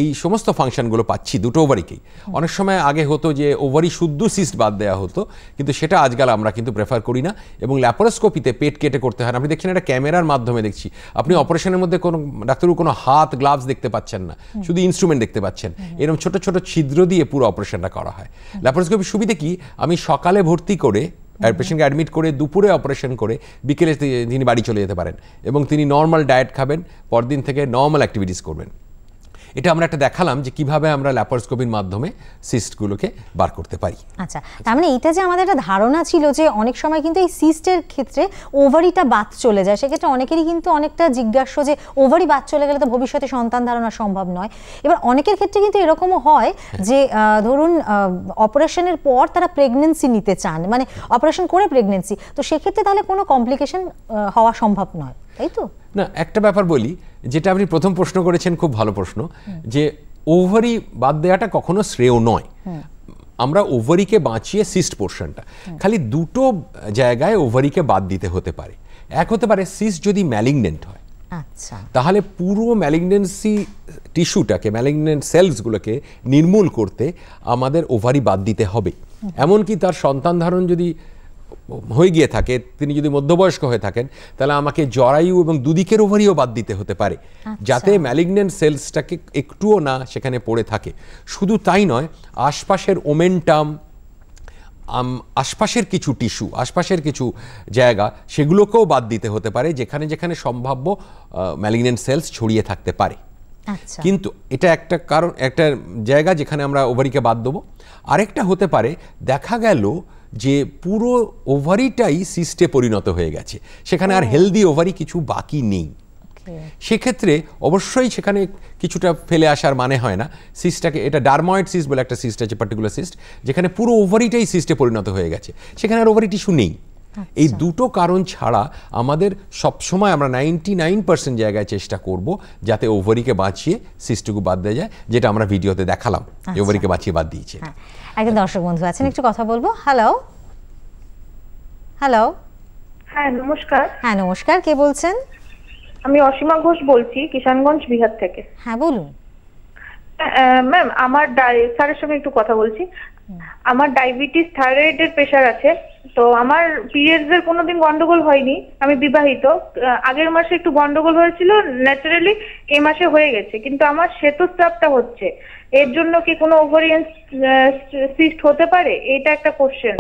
B: এই সমস্ত ফাংশনগুলো পাচ্ছি দুটো ওভারিকেই। অনেক সময় আগে হতো যে ওভারি শুদ্ধ সিস্ট বাদ দেওয়া হতো, কিন্তু সেটা আজকাল আমরা কিন্তু প্রেফার করি না। এবং ল্যাপারোস্কোপিতে পেট কেটে করতে হয় না। আপনি দেখছেন এটা ক্যামেরার মাধ্যমে দেখছি, আপনি অপারেশনের মধ্যে কোনো ডাক্তারবাবু কোনো হাত গ্লাভস দেখতে পাচ্ছেন না, শুধু ইনস্ট্রুমেন্ট দেখতে পাচ্ছেন। এরকম ছোট ছোট ছিদ্র দিয়ে পুরো অপারেশনটা করা হয়। ল্যাপারোস্কোপির সুবিধা কি, আমি সকালে ভর্তি করে পেশেন্টকে অ্যাডমিট করে দুপুরে অপারেশন করে বিকেলে তিনি বাড়ি চলে যেতে পারেন এবং তিনি নর্মাল ডায়েট খাবেন, পরদিন থেকে নর্মাল অ্যাক্টিভিটিস করবেন। এটা আমরা একটা দেখালাম যে কিভাবে আমরা ল্যাপারোস্কোপির মাধ্যমে সিস্টগুলোকে বার করতে পারি।
A: আচ্ছা, তার মানে এটা যে আমাদের একটা ধারণা ছিল যে অনেক সময় কিন্তু এই সিস্টের ক্ষেত্রে ওভারিটা বাদ চলে যায়, সেক্ষেত্রে অনেকেরই কিন্তু অনেকটা জিজ্ঞাসা যে ওভারি বাদ চলে গেলে তো ভবিষ্যতে সন্তান ধারণা সম্ভব নয়। এবার অনেকের ক্ষেত্রে কিন্তু এরকমও হয় যে ধরুন অপারেশনের পর তারা প্রেগনেন্সি নিতে চান, মানে অপারেশন করে প্রেগনেন্সি, তো সেক্ষেত্রে তাহলে কোনো কমপ্লিকেশন হওয়া সম্ভব নয়, তাই তো?
B: না, একটা ব্যাপার বলি, যেটা আপনি প্রথম প্রশ্ন করেছেন, খুব ভালো প্রশ্ন, যে ওভারি বাদ দেওয়াটা কখনো শ্রেয় নয়। আমরা ওভারিকে বাঁচিয়ে সিস্ট পোর্শনটা, খালি দুটো জায়গায় ওভারিকে বাদ দিতে হতে পারে। এক হতে পারে সিস্ট যদি ম্যালিগনেন্ট হয়,
A: আচ্ছা, তাহলে
B: পুরো ম্যালিগনেন্সি টিস্যুটাকে, ম্যালিগনেন্ট সেলসগুলোকে নির্মূল করতে আমাদের ওভারি বাদ দিতে হবে। এমনকি তার সন্তান ধারণ যদি হয়ে গিয়ে থাকে, তিনি যদি মধ্যবয়স্ক হয়ে থাকেন, তাহলে আমাকে জরায়ু এবং দুদিকের ওভারিও বাদ দিতে হতে পারে, যাতে ম্যালিগনেন্ট সেলসটাকে একটুও না সেখানে পড়ে থাকে। শুধু তাই নয়, আশপাশের ওমেন্টাম, আশপাশের কিছু টিস্যু, আশপাশের কিছু জায়গা, সেগুলোকেও বাদ দিতে হতে পারে, যেখানে যেখানে সম্ভাব্য ম্যালিগনেন্ট সেলস ছড়িয়ে থাকতে পারে। কিন্তু এটা একটা কারণ, একটা জায়গা যেখানে আমরা ওভারিকে বাদ দেবো। আরেকটা হতে পারে, দেখা গেল যে পুরো ওভারিটাই সিস্টে পরিণত হয়ে গেছে, সেখানে আর হেলদি ওভারি কিছু বাকি নেই। সেক্ষেত্রে অবশ্যই সেখানে কিছুটা ফেলে আসার মানে হয় না। সিস্টটাকে, এটা ডারময়েড সিস্ট বলে একটা সিস্ট আছে, পার্টিকুলার সিস্ট, যেখানে পুরো ওভারিটাই সিস্টে পরিণত হয়ে গেছে, সেখানে আর ওভারি টিস্যু নেই। এই দুটো কারণ ছাড়া আমাদের সবসময় আমরা 99% জায়গায় চেষ্টা করব যাতে ওভারিকে বাঁচিয়ে সিস্টটুকু বাদ দেওয়া যায়, যেটা আমরা ভিডিওতে দেখালাম, ওভারিকে বাঁচিয়ে বাদ দিয়েছে।
A: একজন দর্শক বন্ধু আছেন, একটু কথা বলবো। হ্যালো হ্যালো,
E: হ্যাঁ নমস্কার।
A: হ্যাঁ নমস্কার, কে বলছেন?
E: আমি অসীমা ঘোষ বলছি, কিষানগঞ্জ, বিহার থেকে।
A: হ্যাঁ বলুন।
E: ম্যাম, আমার স্যারের সঙ্গে একটু কথা বলছি। আমার ডায়াবেটিস, থাইরয়েডের প্রেশার আছে, তো আমার পিরিয়ডস এর কোনোদিন গন্ডগোল হয়নি, আমি বিবাহিত। আগের মাসে একটু গন্ডগোল হয়েছিল, ন্যাচারালি এই মাসে হয়ে গেছে, কিন্তু আমার শ্বেতস্রাবটা হচ্ছে, এর জন্য কি কোনো ওভারিয়ান সিস্ট হতে পারে? এটা একটা কোশ্চেন।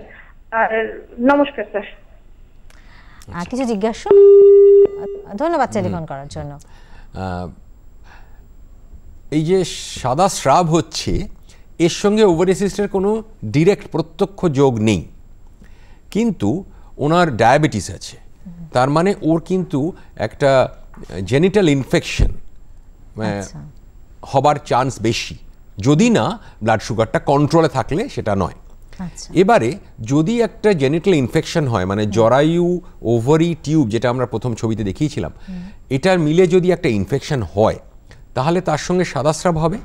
E: আর নমস্কার স্যার।
A: কিছু জিজ্ঞাসা? ধন্যবাদ টেলিফোন করার জন্য।
B: এই যে সাদা স্রাব হচ্ছে, এর সঙ্গে ওভারি সিস্টের কোনো ডিরেক্ট প্রত্যক্ষ যোগ নেই, কিন্তু ওনার ডায়াবেটিস আছে, তার মানে ওর কিন্তু একটা জেনিটাল ইনফেকশন হবার চান্স বেশি, যদি না ব্লাড সুগারটা কন্ট্রোলে থাকলে সেটা নয়। এবারে যদি একটা জেনিটাল ইনফেকশন হয়, মানে জরায়ু, ওভারি, টিউব, যেটা আমরা প্রথম ছবিতে দেখিয়েছিলাম, এটার মিলে যদি একটা ইনফেকশন হয়, তাহলে তার সঙ্গে সাদাস্রাব হবে।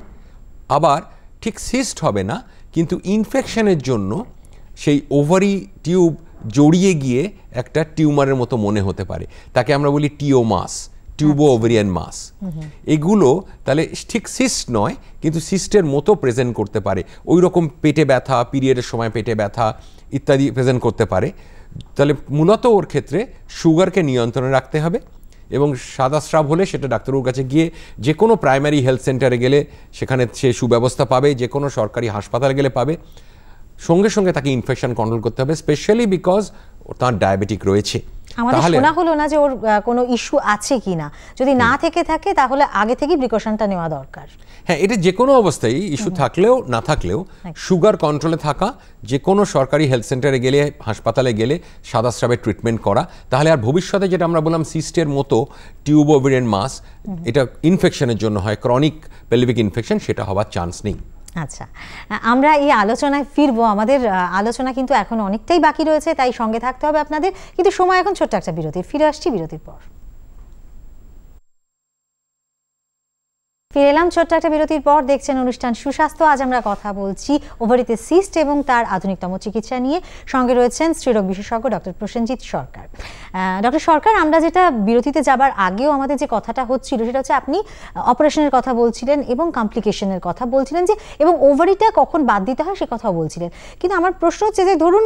B: আবার ঠিক সিস্ট হবে না, কিন্তু ইনফেকশনের জন্য সেই ওভারি টিউব জড়িয়ে গিয়ে একটা টিউমারের মতো মনে হতে পারে, তাকে আমরা বলি টিওমাস, টিউবো ওভারিয়ান মাস। এগুলো তাহলে ঠিক সিস্ট নয়, কিন্তু সিস্টের মতো প্রেজেন্ট করতে পারে, ওই রকম পেটে ব্যথা, পিরিয়ডের সময় পেটে ব্যথা ইত্যাদি প্রেজেন্ট করতে পারে। তাহলে মূলত ওর ক্ষেত্রে সুগারকে নিয়ন্ত্রণে রাখতে হবে, এবং সাদাস্রাব হলে সেটা ডাক্তারবাবুর কাছে গিয়ে, যে কোনো প্রাইমারি হেলথ সেন্টারে গেলে সেখানে সে সুব্যবস্থা পাবে, যে কোনো সরকারি হাসপাতালে গেলে পাবে। সঙ্গে সঙ্গে তাকে ইনফেকশন কন্ট্রোল করতে হবে, স্পেশালি বিকজ তার ডায়াবেটিক রয়েছে।
A: আমাদের শোনা হলো না যে ওর কোনো ইস্যু আছে কিনা, যদি না থেকে থাকে তাহলে আগে থেকে প্রিকশনটা নেওয়া দরকার।
B: হ্যাঁ, এটা যে কোনো অবস্থায় ইস্যু থাকলেও না থাকলেও সুগার কন্ট্রোলে থাকা, যে কোনো সরকারি হেলথ সেন্টারে গেলে, হাসপাতালে গেলে সাদাস্রাবের ট্রিটমেন্ট করা, তাহলে আর ভবিষ্যতে যেটা আমরা বললাম সিস্টের মতো টিউব ওভারিয়ান মাস, এটা ইনফেকশনের জন্য হয়, ক্রনিক পেলভিক ইনফেকশন, সেটা হওয়ার চান্স নেই।
A: আচ্ছা, আমরা এই আলোচনায় ফিরবো। আমাদের আলোচনা কিন্তু এখন অনেকটাই বাকি রয়েছে, তাই সঙ্গে থাকতে হবে আপনাদের। কিন্তু সময় এখন ছোট্ট একটা বিরতির, ফিরে আসছি বিরতির পর। ফিরে এলাম ছোট্ট একটা বিরতির পর। দেখছেন অনুষ্ঠান সুস্বাস্থ্য। আজ আমরা কথা বলছি ওভারিতে সিস্ট এবং তার আধুনিকতম চিকিৎসা নিয়ে। সঙ্গে রয়েছেন স্ত্রীরোগ বিশেষজ্ঞ ডক্টর প্রসেনজিৎ সরকার। ডক্টর সরকার, আমরা যেটা বিরতিতে যাবার আগেও আমাদের যে কথাটা হচ্ছিল সেটা হচ্ছে আপনি অপারেশনের কথা বলছিলেন এবং কমপ্লিকেশনের কথা বলছিলেন, যে এবং ওভারিটা কখন বাদ দিতে হয় সে কথাও বলছিলেন। কিন্তু আমার প্রশ্ন হচ্ছে যে ধরুন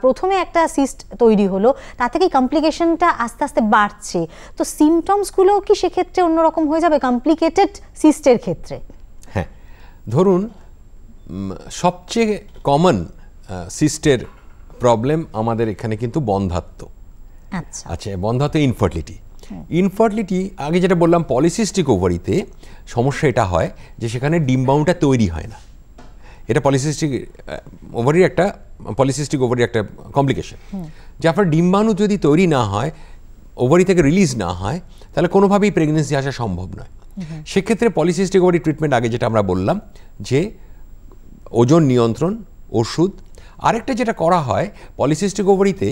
A: প্রথমে একটা সিস্ট তৈরি হলো, তা থেকে কমপ্লিকেশনটা আস্তে আস্তে বাড়ছে, তো সিমটমসগুলো কি সেক্ষেত্রে অন্যরকম হয়ে যাবে কমপ্লিকেটেড সিস্টের ক্ষেত্রে?
B: হ্যাঁ, ধরুন সবচেয়ে কমন সিস্টের প্রবলেম আমাদের এখানে কিন্তু বন্ধ্যাত্ব। আচ্ছা, বন্ধ্যাত্ব ইনফার্টিলিটি আগে যেটা বললাম, পলিসিস্টিক ওভারিতে সমস্যা এটা হয় যে সেখানে ডিম্বাণুটা তৈরি হয় না। এটা পলিসিস্টিক ওভারির একটা কমপ্লিকেশন, যে আপনার ডিম্বাণু যদি তৈরি না হয়, ওভারি থেকে রিলিজ না হয়, তাহলে কোনোভাবেই প্রেগনেন্সি আসা সম্ভব নয়। সেক্ষেত্রে পলিসিস্টিক ওভারি ট্রিটমেন্ট আগে যেটা আমরা বললাম যে ওজন নিয়ন্ত্রণ, ওষুধ। আরেকটা যেটা করা হয় পলিসিস্টিক ওভারিতে,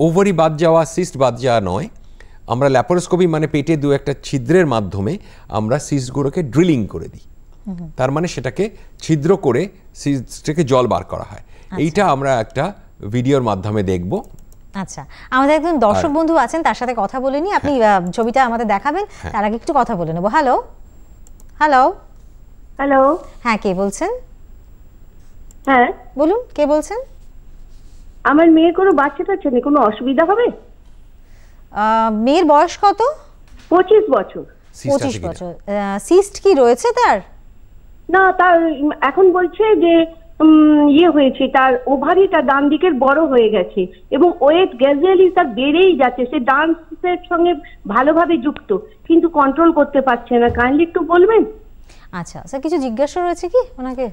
B: ওভারি বাদ যাওয়া, সিস্ট বাদ যাওয়া নয়, আমরা ল্যাপারোস্কোপি মানে পেটে দু একটা ছিদ্রের মাধ্যমে আমরা সিস্টগুলোকে ড্রিলিং করে দিই। তার মানে সেটাকে ছিদ্র করে সিস্টকে জল বার করা হয়। এইটা আমরা একটা ভিডিওর মাধ্যমে দেখব।
A: আচ্ছা, আমাদের একজন দর্শক বন্ধু আছেন, তার সাথে কথা বলে নি। আপনি ছবিটা আমাদের দেখাবেন, তার আগে একটু কথা বলে নেব। হ্যালো হ্যালো
D: হ্যালো,
A: হ্যাঁ, কে বলছেন?
D: হ্যাঁ
A: বলুন, কে বলছেন?
D: আমার মেয়ের কোনো বাচ্চা টাচ্চা নেই, কোনো অসুবিধা হবে?
A: মেয়ের বয়স কত?
D: 25 বছর।
A: 25 বছর। সিস্ট কি রয়েছে তার?
D: না, তার এখন বলছে যে ইয়ে হয়েছে, তার ওভারিটা ডান দিকের বড় হয়ে গেছে এবং ওয়েট গ্র্যাজুয়ালি তার বেড়েই যাচ্ছে। সে ডান্সের সঙ্গে ভালোভাবে যুক্ত, কিন্তু কন্ট্রোল করতে পারছে না। কাইন্ডলি একটু বলবেন?
A: আচ্ছা স্যার, কিছু জিজ্ঞাসা রয়েছে কি ওনাকে?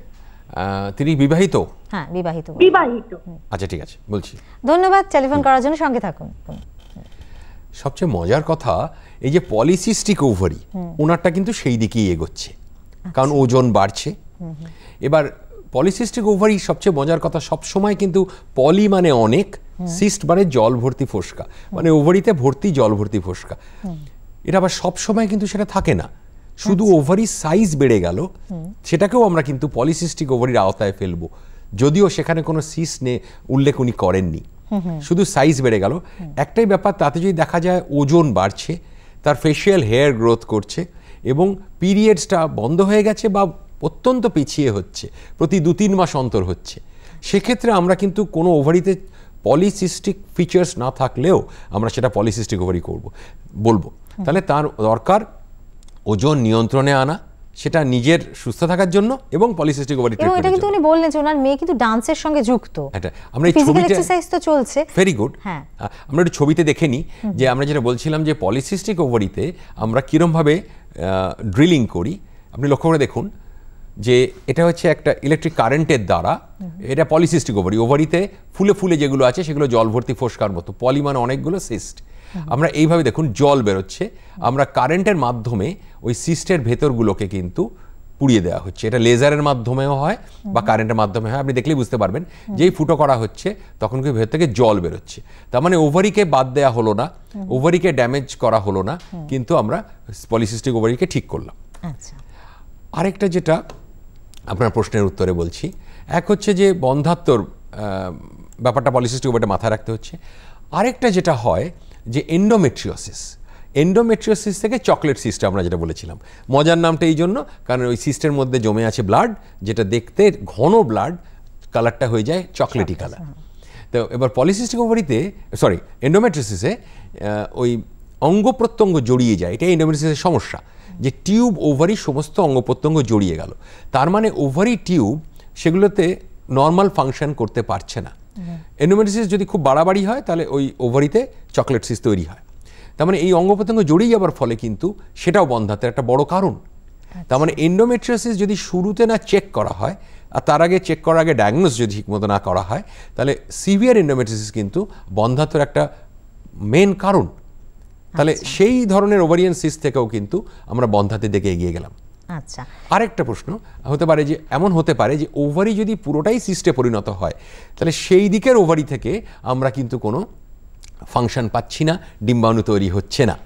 B: তিনি বিবাহিত?
A: হ্যাঁ, বিবাহিত।
B: আচ্ছা, ঠিক আছে, বলছি।
A: ধন্যবাদ টেলিফোন করার জন্য, সঙ্গে থাকুন।
B: সবচেয়ে মজার কথা, এই যে পলিসিস্টিক ওভারি, ওনারটা কিন্তু সেই দিকেই এগোচ্ছে, কারণ ওজন বাড়ছে। এবার পলিসিস্টিক ওভারি সবচেয়ে মজার কথা, সবসময় কিন্তু পলি মানে অনেক, সিস্ট মানে জল ভর্তি ফোসকা, মানে ওভারিতে ভর্তি জল ভর্তি ফোসকা। এটা আবার সবসময় কিন্তু সেটা থাকে না, শুধু ওভারি সাইজ বেড়ে গেল সেটাকেও আমরা কিন্তু পলিসিস্টিক ওভারির আওতায় ফেলবো, যদিও সেখানে কোনো সিস্ট উল্লেখ উনি করেননি, শুধু সাইজ বেড়ে গেল। একটাই ব্যাপার, তাতে যদি দেখা যায় ওজন বাড়ছে, তার ফেশিয়াল হেয়ার গ্রোথ করছে এবং পিরিয়ডসটা বন্ধ হয়ে গেছে বা অত্যন্ত পিছিয়ে হচ্ছে, প্রতি 2-3 মাস অন্তর হচ্ছে, সেক্ষেত্রে আমরা কিন্তু কোনো ওভারিতে পলিসিস্টিক ফিচার্স না থাকলেও আমরা সেটা পলিসিস্টিক ওভারি বলবো। তাহলে তার দরকার ওজন নিয়ন্ত্রণে আনা, সেটা নিজের সুস্থ থাকার জন্য, এবং পলিসিস্টিক ওভারি ট্রিটমেন্ট।
A: এটা কিন্তু উনি বললেন যে ওনার মেয়ে কিন্তু ডান্সের সঙ্গে যুক্ত।
B: এটা আমরা এই ছবিতে
A: এক্সারসাইজ তো চলছে।
B: Very good. হ্যাঁ, আমরা একটু ছবিতে দেখে নিই যে আমরা যেটা বলছিলাম যে পলিসিস্টিক ওভারিতে আমরা কিরম ভাবে ড্রিলিং করি। আপনি লক্ষ্য করে দেখুন যে এটা হচ্ছে একটা ইলেকট্রিক কারেন্টের দ্বারা, এটা পলিসিস্টিক ওভারি। ওভারিতে ফুলে ফুলে যেগুলো আছে সেগুলো জল ভর্তি ফোসকার মতো, পলি মানে অনেকগুলো, সিস্ট। আমরা এইভাবে দেখুন জল বেরোচ্ছে, আমরা কারেন্টের মাধ্যমে ওই সিস্টের ভেতরগুলোকে কিন্তু পুড়িয়ে দেওয়া হচ্ছে। এটা লেজারের মাধ্যমেও হয় বা কারেন্টের মাধ্যমে হয়, আপনি দেখলেই বুঝতে পারবেন। যেই ফুটো করা হচ্ছে তখন কি ভেতর থেকে জল বেরোচ্ছে। তার মানে ওভারিকে বাদ দেওয়া হলো না, ওভারিকে ড্যামেজ করা হলো না, কিন্তু আমরা পলিসিস্টিক ওভারিকে ঠিক করলাম।
A: আচ্ছা,
B: আরেকটা যেটা আপনার প্রশ্নের উত্তরে বলছি, এক হচ্ছে যে বন্ধ্যাত্বর ব্যাপারটা পলিসিস্টিক ওভারিটা মাথায় রাখতে হচ্ছে। আরেকটা যেটা হয় যে এন্ডোমেট্রিওসিস থেকে চকলেট সিস্ট, আমরা যেটা বলেছিলাম। মজার নামটা এই জন্য কারণ ওই সিস্টের মধ্যে জমে আছে ব্লাড, যেটা দেখতে ঘন ব্লাড, কালারটা হয়ে যায় চকলেটি কালার। তো এবার পলিসিস্টিক ওভারিতে, এন্ডোমেট্রিওসিসে ওই অঙ্গ প্রত্যঙ্গ জড়িয়ে যায়। এটা এন্ডোমেট্রিওসিসের সমস্যা, যে টিউব ওভারি সমস্ত অঙ্গ প্রত্যঙ্গ জড়িয়ে গেল। তার মানে ওভারি টিউব সেগুলোতে নর্মাল ফাংশন করতে পারছে না। এন্ডোমেট্রিওসিস যদি খুব বাড়াবাড়ি হয় তাহলে ওই ওভারিতে চকলেট সিস্ট তৈরি হয়। তার মানে এই অঙ্গ প্রত্যঙ্গ জড়িয়ে যাবার ফলে কিন্তু সেটাও বন্ধ্যাত্বের একটা বড় কারণ। তার মানে এন্ডোমেট্রিওসিস যদি শুরুতে না চেক করা হয়, আর তার আগে চেক করার আগে ডায়াগনোস যদি ঠিকমতো না করা হয়, তাহলে সিভিয়ার এন্ডোমেট্রিওসিস কিন্তু বন্ধ্যাত্বের একটা মেন কারণ। তাহলে সেই ধরনের ওভারিয়ান সিস্ট থেকেও কিন্তু আমরা বন্ধ্যাত্বের দিকে এগিয়ে গেলাম।
A: আচ্ছা,
B: আরেকটা প্রশ্ন হতে পারে যে এমন হতে পারে যে ওভারি যদি পুরোটাই সিস্টে পরিণত হয়, তাহলে সেই দিকের ওভারি থেকে আমরা কিন্তু কোনো ফাংশন পাচ্ছি না, ডিম্বাণু তৈরি হচ্ছে না।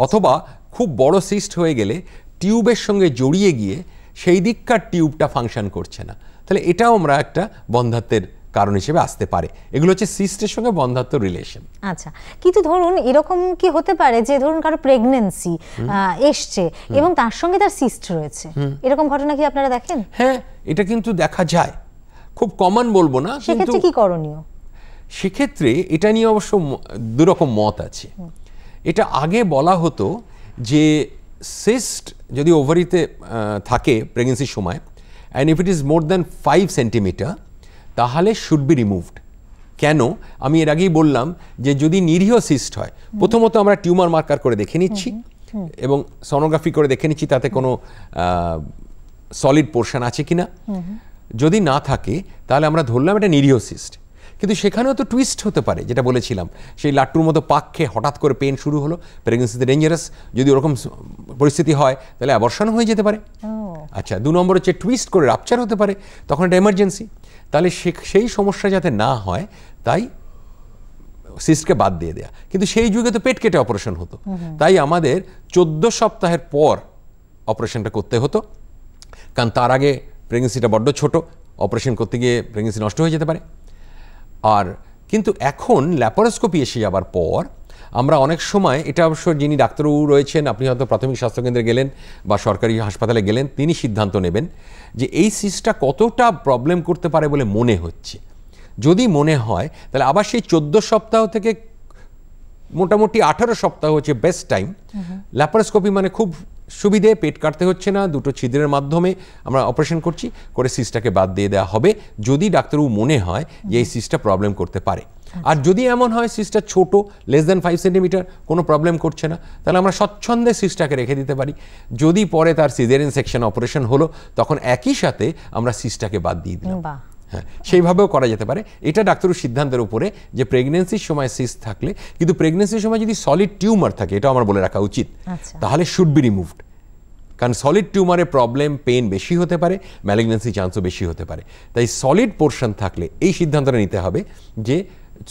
B: অথবা খুব বড় সিস্ট হয়ে গেলে টিউবের সঙ্গে জড়িয়ে গিয়ে সেই দিককার টিউবটা ফাংশন করছে না, তাহলে এটাও আমরা একটা বন্ধ্যাত্বের কারণ হিসেবে আসতে পারে। এগুলো হচ্ছে সিস্টের সঙ্গে বন্ধ্যাত্ব রিলেশন।
A: আচ্ছা, কিন্তু ধরুন এরকম কি হতে পারে যে ধরুন কারো প্রেগন্যান্সি এসছে এবং তার সঙ্গে তার সিস্ট রয়েছে, এরকম ঘটনা কি আপনারা দেখেন?
B: হ্যাঁ, এটা কিন্তু দেখা যায়, খুব কমন বলবো না, কিন্তু
A: সেক্ষেত্রে কি করণীয়?
B: সেক্ষেত্রে এটা নিয়ে অবশ্য দুরকম মত আছে। এটা আগে বলা হতো যে সিস্ট যদি ওভারিতে থাকে প্রেগনেন্সির সময়, and if it is more than 5 centimetre, তাহলে শুড বি রিমুভড। কেন? আমি এর আগেই বললাম যে যদি নিরীহ সিস্ট হয়, প্রথমত আমরা টিউমার মার্কার করে দেখে নিচ্ছি এবং সোনোগ্রাফি করে দেখে নিচ্ছি তাতে কোনো সলিড পোর্শন আছে কিনা। যদি না থাকে তাহলে আমরা ধরলাম এটা নিরীহ সিস্ট। কিন্তু সেখানেও তো টুইস্ট হতে পারে, যেটা বলেছিলাম, সেই লাট্টুর মতো পাক খেয়ে হঠাৎ করে পেন শুরু হলো, প্রেগনেন্সিতে ডেঞ্জারাস। যদি ওরকম পরিস্থিতি হয় তাহলে অ্যাবর্শন হয়ে যেতে পারে। আচ্ছা, 2 নম্বর হচ্ছে টুইস্ট করে রাপচার হতে পারে, তখন এটা এমার্জেন্সি। তাহলে সেই সমস্যা যাতে না হয় তাই সিস্টকে বাদ দিয়ে দেয়া। কিন্তু সেই যুগে তো পেট কেটে অপারেশন হতো, তাই আমাদের 14 সপ্তাহের পর অপারেশনটা করতে হতো, কারণ তার আগে প্রেগনেন্সিটা বড্ড ছোট, অপারেশন করতে গিয়ে প্রেগনেন্সি নষ্ট হয়ে যেতে পারে। আর কিন্তু এখন ল্যাপারোস্কোপি এসে যাবার পর আমরা অনেক সময়, এটা অবশ্য যিনি ডাক্তারবাবু রয়েছেন, আপনি হয়তো প্রাথমিক স্বাস্থ্যকেন্দ্রে গেলেন বা সরকারি হাসপাতালে গেলেন, তিনি সিদ্ধান্ত নেবেন যে এই সিস্টটা কতটা প্রবলেম করতে পারে বলে মনে হচ্ছে। যদি মনে হয় তাহলে আবার সেই 14 সপ্তাহ থেকে মোটামুটি 18 সপ্তাহ হচ্ছে বেস্ট টাইম। ল্যাপারোস্কোপি মানে খুব সুবিধে, পেট কাটতে হচ্ছে না, 2টো ছিদ্রের মাধ্যমে আমরা অপারেশন করছি, করে সিস্টটাকে বাদ দিয়ে দেওয়া হবে যদি ডাক্তারবাবু মনে হয় যে এই সিস্টটা প্রবলেম করতে পারে। আর যদি এমন হয় সিস্টটা ছোট, লেস দ্যান 5 সেন্টিমিটার, কোনো প্রবলেম করছে না, তাহলে আমরা স্বচ্ছন্দে সিস্টটাকে রেখে দিতে পারি। যদি পরে তার সিজারিয়ান সেকশন অপারেশন হলো, তখন একই সাথে আমরা সিস্টটাকে বাদ দিয়ে দিলাম। হ্যাঁ, সেইভাবেও করা যেতে পারে। এটা ডাক্তারের সিদ্ধান্তের উপরে, যে প্রেগনেন্সির সময় সিস্ট থাকলে, কিন্তু প্রেগনেন্সির সময় যদি সলিড টিউমার থাকে, এটা আমার বলে রাখা উচিত, তাহলে শুড বি রিমুভড। কারণ সলিড টিউমারে প্রবলেম, পেন বেশি হতে পারে, ম্যালিগন্যান্সি চান্সও বেশি হতে পারে। তাই সলিড পোর্শন থাকলে এই সিদ্ধান্তটা নিতে হবে যে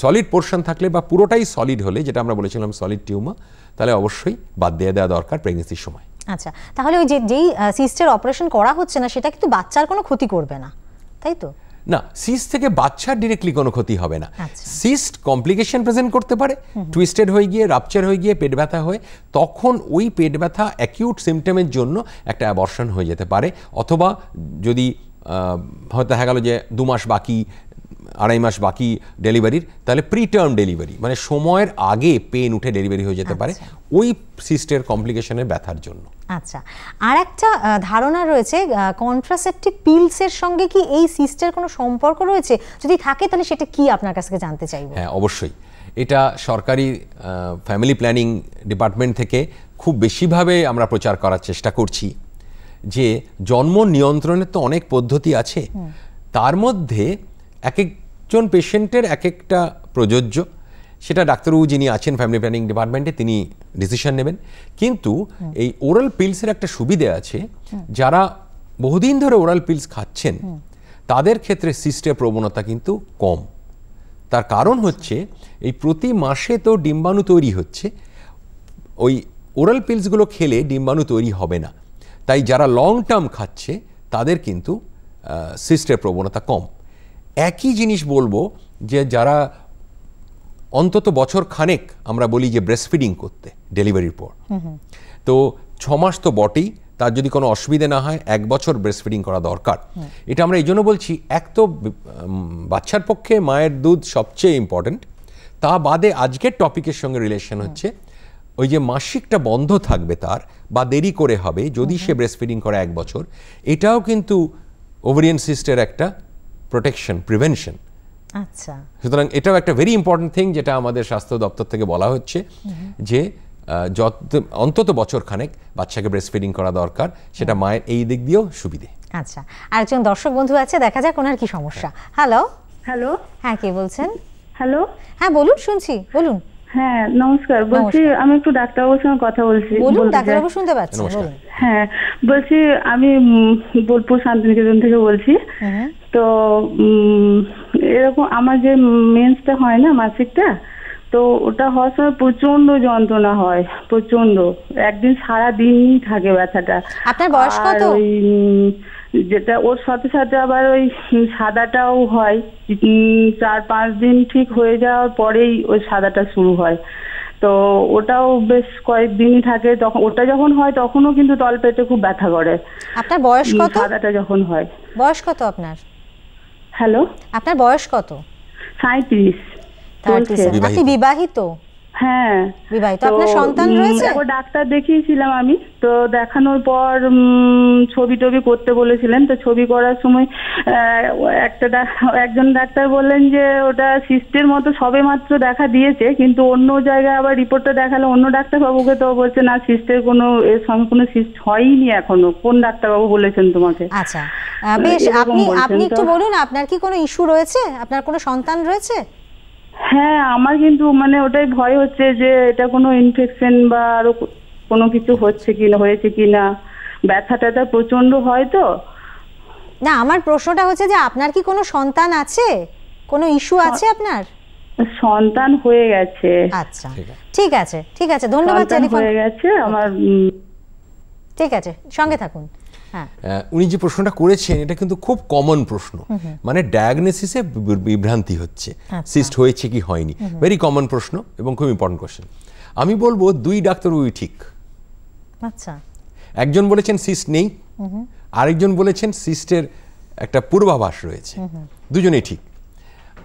B: সলিড পোর্শন থাকলে বা পুরোটাই সলিড হলে, যেটা আমরা বলেছিলাম সলিড টিউমার, তাহলে অবশ্যই বাদ দিয়ে দেওয়া দরকার প্রেগনেন্সির সময়।
A: আচ্ছা, তাহলে ওই যেই সিস্টের অপারেশন করা হচ্ছে না, সেটা কিন্তু বাচ্চার কোনো ক্ষতি করবে না, তাই তো?
B: না, সিস্ট থেকে বাচ্চার ডিরেক্টলি কোনো ক্ষতি হবে না। সিস্ট কমপ্লিকেশন প্রেজেন্ট করতে পারে, টুইস্টেড হয়ে গিয়ে, রাপচার হয়ে গিয়ে পেট ব্যথা হয়, তখন ওই পেট ব্যথা অ্যাকিউট সিমটমের জন্য একটা অ্যাবর্শন হয়ে যেতে পারে। অথবা যদি হয়তো দেখা গেল যে 2 মাস বাকি, 2.5 মাস বাকি ডেলিভারির, তাহলে প্রিটার্ম ডেলিভারি, মানে সময়ের আগে পেন উঠে ডেলিভারি হয়ে যেতে পারে ওই সিস্টের কমপ্লিকেশনের ব্যথার জন্য।
A: আচ্ছা, আর একটা ধারণা রয়েছে, কন্ট্রাসেপটিভ পিলসের সঙ্গে কি এই সিস্টের কোনো সম্পর্ক রয়েছে? যদি থাকে তাহলে সেটা কি আপনার কাছ থেকে জানতে চাইব।
B: হ্যাঁ, অবশ্যই। এটা সরকারি ফ্যামিলি প্ল্যানিং ডিপার্টমেন্ট থেকে খুব বেশিভাবে আমরা প্রচার করার চেষ্টা করছি যে জন্ম নিয়ন্ত্রণের তো অনেক পদ্ধতি আছে, তার মধ্যে এক একজন পেশেন্টের এক একটা প্রযোজ্য। সেটা ডাক্তারবাবু যিনি আছেন ফ্যামিলি প্ল্যানিং ডিপার্টমেন্টে, তিনি ডিসিশন নেবেন। কিন্তু এই ওরাল পিলসের একটা সুবিধে আছে, যারা বহুদিন ধরে ওরাল পিলস খাচ্ছেন তাদের ক্ষেত্রে সিস্টের প্রবণতা কিন্তু কম। তার কারণ হচ্ছে এই প্রতি মাসে তো ডিম্বাণু তৈরি হচ্ছে, ওই ওরাল পিলসগুলো খেলে ডিম্বাণু তৈরি হবে না। তাই যারা লং টার্ম খাচ্ছে তাদের কিন্তু সিস্টের প্রবণতা কম। একই জিনিস বলবো যে যারা অন্তত বছর খানেক, আমরা বলি যে ব্রেস্টফিডিং করতে ডেলিভারির পর, তো 6 মাস তো বটেই, তার যদি কোনো অসুবিধা না হয় 1 বছর ব্রেস্টফিডিং করা দরকার। এটা আমরা এই জন্য বলছি, এক তো বাচ্চার পক্ষে মায়ের দুধ সবচেয়ে ইম্পর্টেন্ট, তা বাদে আজকের টপিকের সঙ্গে রিলেশন হচ্ছে ওই যে মাসিকটা বন্ধ থাকবে তার, বা দেরি করে হবে যদি সে ব্রেস্টফিডিং করে 1 বছর, এটাও কিন্তু ওভারিয়ান সিস্টের একটা প্রোটেকশন, প্রিভেনশন।
A: আচ্ছা,
B: সুতরাং এটাও একটা ভেরি ইম্পর্টেন্ট থিং, যেটা আমাদের স্বাস্থ্য দপ্তর থেকে বলা হচ্ছে যে অন্তত বছর খানেক বাচ্চাকে ব্রেস্টফিডিং করা দরকার, সেটা মায়ের এই দিক দিয়েও সুবিধে।
A: আচ্ছা, আরেকজন দর্শক বন্ধু আছে, দেখা যাক ওনার কি সমস্যা। হ্যালো।
F: হ্যালো,
A: হ্যাঁ, কে বলছেন?
F: হ্যালো,
A: হ্যাঁ বলুন, শুনছি, বলুন।
F: হ্যাঁ নমস্কার, বলছি আমি একটু ডাক্তারবাবুর সঙ্গে কথা বলছি।
A: বলুন, ডাক্তারবাবু শুনতে পাচ্ছেন, বলুন।
F: হ্যাঁ বলছি, আমি বোলপুর শান্তিনিকেতন থেকে বলছি। তো এরকম আমার যে মেন্সটা হয় না, মাসিকটা, তো ওটা হওয়ার সময় প্রচন্ড যন্ত্রণা হয়, প্রচন্ড, একদিন সারা দিনই থাকে ব্যথাটা।
A: আপনার বয়স কত?
F: ওই যেটা ওর সাথে সাথে আবার ওই সাদাটাও হয়, 4-5 দিন ঠিক হয়ে যাওয়ার পরেই ওই সাদাটা শুরু হয়। তো ওটাও বেশ কয়েকদিনই থাকে, তখন ওটা যখন হয় তখনও কিন্তু তলপেটে খুব ব্যথা করে।
A: আপনার বয়স কত?
F: সাদাটা যখন হয়।
A: বয়স কত আপনার?
F: হ্যালো,
A: আপনার বয়স কত?
F: 37।
A: আপনি বিবাহিত?
F: হ্যাঁ
A: বিবাহিত। আপনার সন্তান রয়েছে?
F: ডাক্তার দেখিয়েছিলাম আমি, তো দেখানোর পর ছবি টবি করতে বলেছিলেন। তো ছবি করার সময় একজন ডাক্তার বললেন যে ওটা সিস্টের মতো সবে মাত্র দেখা দিয়েছে, কিন্তু অন্য জায়গায় আবার রিপোর্টটা দেখালো অন্য ডাক্তারবাবুকে, তো বলছে না সিস্টের কোনো এর সঙ্গে কোনো সিস্ট হয়নি এখনো। কোন ডাক্তারবাবু বলেছেন তোমাকে?
A: আচ্ছা বেশ, আপনি একটু বলুন আপনার কি কোনো ইস্যু রয়েছে? আপনার কোনো সন্তান রয়েছে?
F: হ্যাঁ, আমার কিন্তু মানে ওটাই ভয় হচ্ছে যে এটা কোনো ইনফেকশন বা আরো কোনো কিছু হচ্ছে কিনা, হয়েছে কিনা। ব্যথা ট্যাথা প্রচন্ড হয়। তো
A: না, আমার প্রশ্নটা হচ্ছে যে আপনার কি কোনো সন্তান আছে, কোনো ইস্যু আছে আপনার?
F: সন্তান হয়ে গেছে।
A: আচ্ছা ঠিক আছে, ঠিক আছে, ধন্যবাদ। টেলিফোন
F: হয়ে গেছে আমার।
A: ঠিক আছে, সঙ্গে থাকুন।
B: উনি যে প্রশ্নটা করেছেন এটা কিন্তু খুব কমন প্রশ্ন, মানে ডায়াগনোসিসে বিভ্রান্তি হচ্ছে, সিস্ট হয়েছে কি হয়নি, ভেরি কমন প্রশ্ন এবং খুব ইম্পর্টেন্ট কোশ্চেন। আমি বলবো দুই ডাক্তারবাবুই ঠিক।
A: আচ্ছা,
B: একজন বলেছেন সিস্ট নেই, আরেকজন বলেছেন সিস্টের একটা পূর্বাভাস রয়েছে, দুজনেই ঠিক।